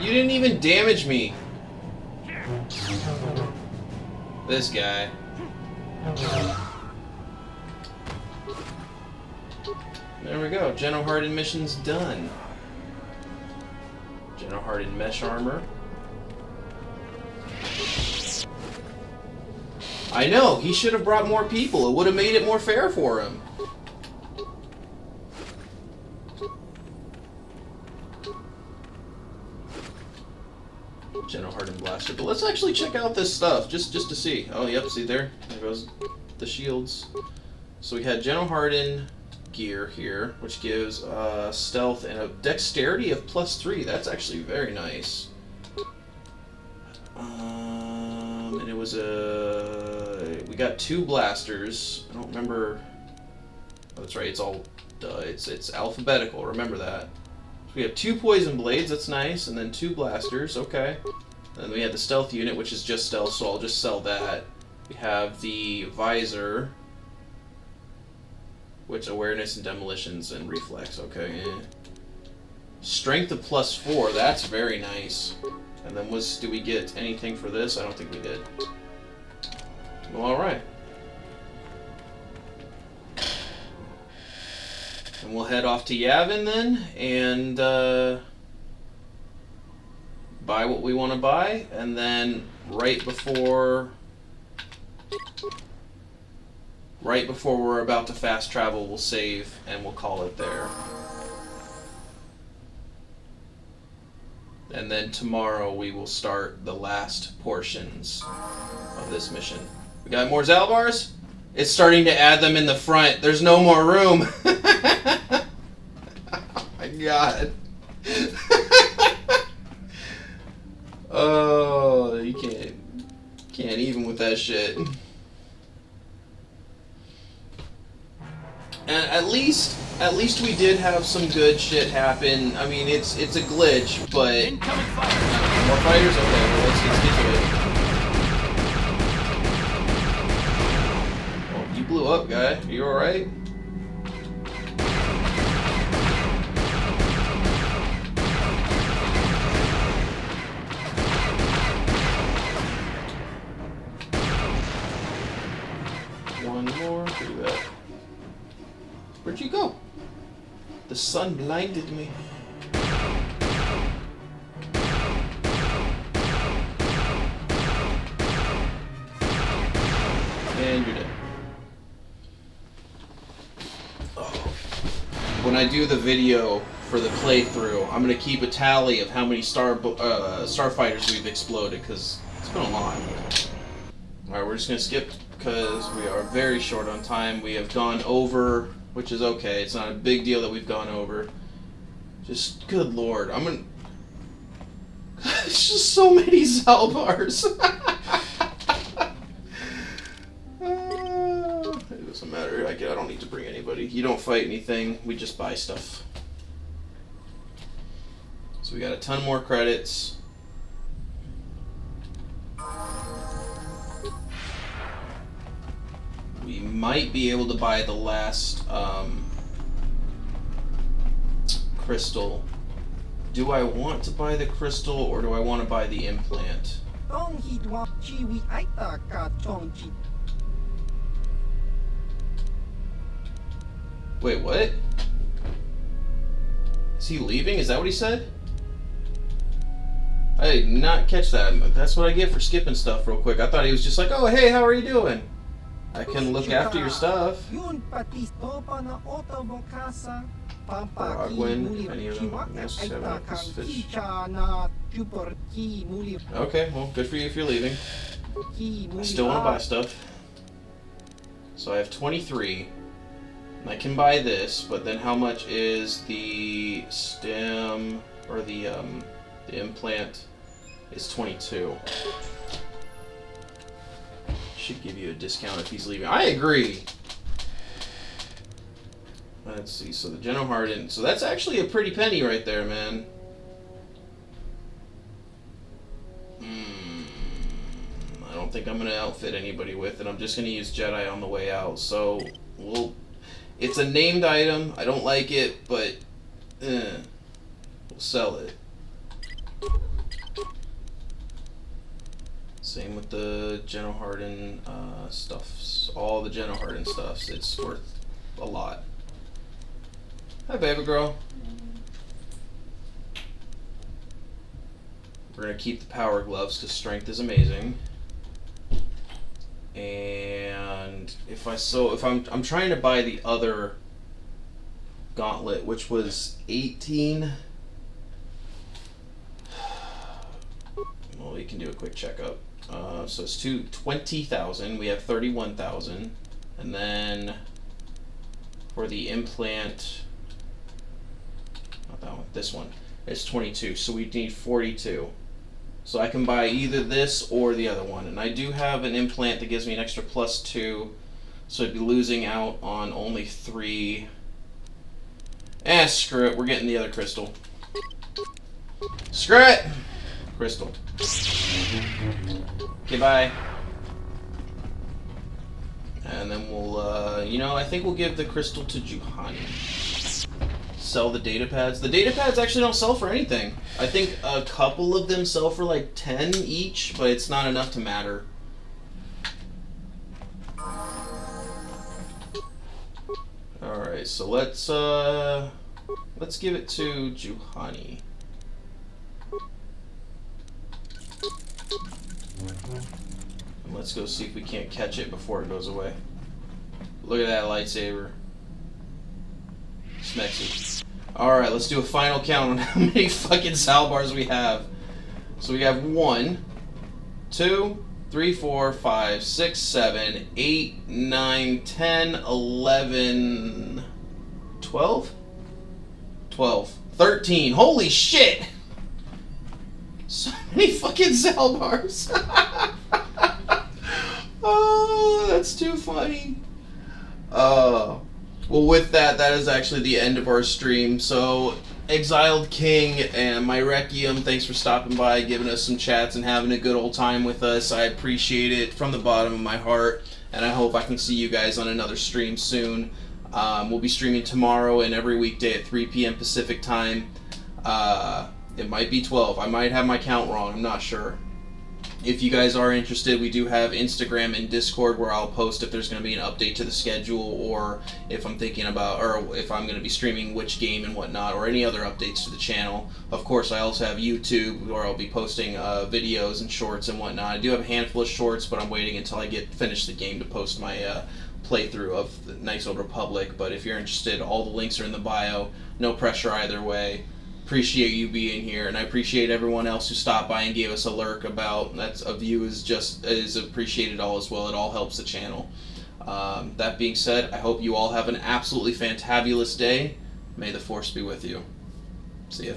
You didn't even damage me. This guy. There we go. Jenno Harden mission's done. Jenno Harden mesh armor. I know, he should have brought more people. It would have made it more fair for him. Jenno Harden blaster. But let's actually check out this stuff just to see. Oh, yep, see there? There goes the shields. So we had Jenno Harden gear here, which gives stealth and a dexterity of +3. That's actually very nice. And it was we got 2 blasters. I don't remember. Oh, that's right. It's all it's alphabetical. Remember that. So we have 2 poison blades. That's nice, and then 2 blasters. Okay. And then we had the stealth unit, which is just stealth, so I'll just sell that. We have the visor, which awareness and demolitions and reflex. Okay. Strength of +4. That's very nice. And then do we get anything for this? I don't think we did. Well, alright. And we'll head off to Yavin then, and buy what we want to buy, and then right before we're about to fast travel, we'll save and we'll call it there. And then tomorrow we will start the last portions of this mission. We got more Zalbars? It's starting to add them in the front. There's no more room. Oh my god. Oh, you can't even with that shit. And at least we did have some good shit happen. I mean, it's a glitch, but more fighters. Okay, well, let's get to it. Oh, you blew up, guy. Are you all right? One more. Do that. Where'd you go? The sun blinded me. And you're dead. Oh. when I do the video for the playthrough, I'm gonna keep a tally of how many starfighters we've exploded, because it's been a lot. Alright, we're just gonna skip because we are very short on time. We have gone over, which is okay. It's not a big deal that we've gone over. Just, good lord, I'm gonna... It's just so many Zalbars. It doesn't matter. I don't need to bring anybody. You don't fight anything. We just buy stuff. So we got a ton more credits. We might be able to buy the last crystal. Do I want to buy the crystal or do I want to buy the implant? Wait, what? Is he leaving? Is that what he said? I did not catch that. That's what I get for skipping stuff real quick. I thought he was just like, oh, hey, how are you doing? I can look after your stuff. Frogwin, any of them? Fish. Okay, well, good for you if you're leaving. I still want to buy stuff. So I have 23. And I can buy this, but then how much is the stem, or the implant? Is 22. Should give you a discount if he's leaving. I agree. Let's see. So the Geno Harden. So that's actually a pretty penny right there, man. I don't think I'm gonna outfit anybody with it. I'm just gonna use Jedi on the way out. So it's a named item. I don't like it, but we'll sell it. Same with the Geno Harden stuffs. All the Geno Harden stuffs. It's worth a lot. Hi, baby girl. We're gonna keep the power gloves because strength is amazing. And if I'm trying to buy the other gauntlet, which was 18. Well, you can do a quick checkup. So it's 20,000. We have 31,000, and then for the implant, not that one, this one, it's 22. So we need 42. So I can buy either this or the other one, and I do have an implant that gives me an extra +2. So I'd be losing out on only 3. Screw it. We're getting the other crystal. Screw it. Crystal. Okay, bye. And then we'll, I think we'll give the crystal to Juhani. Sell the data pads. The data pads actually don't sell for anything. I think a couple of them sell for like 10 each, but it's not enough to matter. Alright, so let's give it to Juhani. And let's go see if we can't catch it before it goes away. Look at that lightsaber. Smexy. Alright, let's do a final count on how many fucking Zalbars we have. So we have 1, 2, 3, 4, 5, 6, 7, 8, 9, 10, 11, 12? 12. 13. Holy shit! So many fucking Zalbars. Oh, that's too funny. Well, with that is actually the end of our stream. So, Exiled King and my Requiem, thanks for stopping by, giving us some chats, and having a good old time with us. I appreciate it from the bottom of my heart, and I hope I can see you guys on another stream soon. We'll be streaming tomorrow and every weekday at 3 p.m. Pacific time. It might be 12. I might have my count wrong. I'm not sure. If you guys are interested, we do have Instagram and Discord where I'll post if there's going to be an update to the schedule, or if I'm thinking about, or if I'm going to be streaming which game and whatnot, or any other updates to the channel. Of course, I also have YouTube where I'll be posting videos and shorts and whatnot. I do have a handful of shorts, but I'm waiting until I finish the game to post my playthrough of the Knights Old Republic. But if you're interested, all the links are in the bio. No pressure either way. Appreciate you being here, and I appreciate everyone else who stopped by and gave us a lurk about. That's a view is appreciated all as well. It all helps the channel. That being said, I hope you all have an absolutely fantabulous day. May the Force be with you. See ya.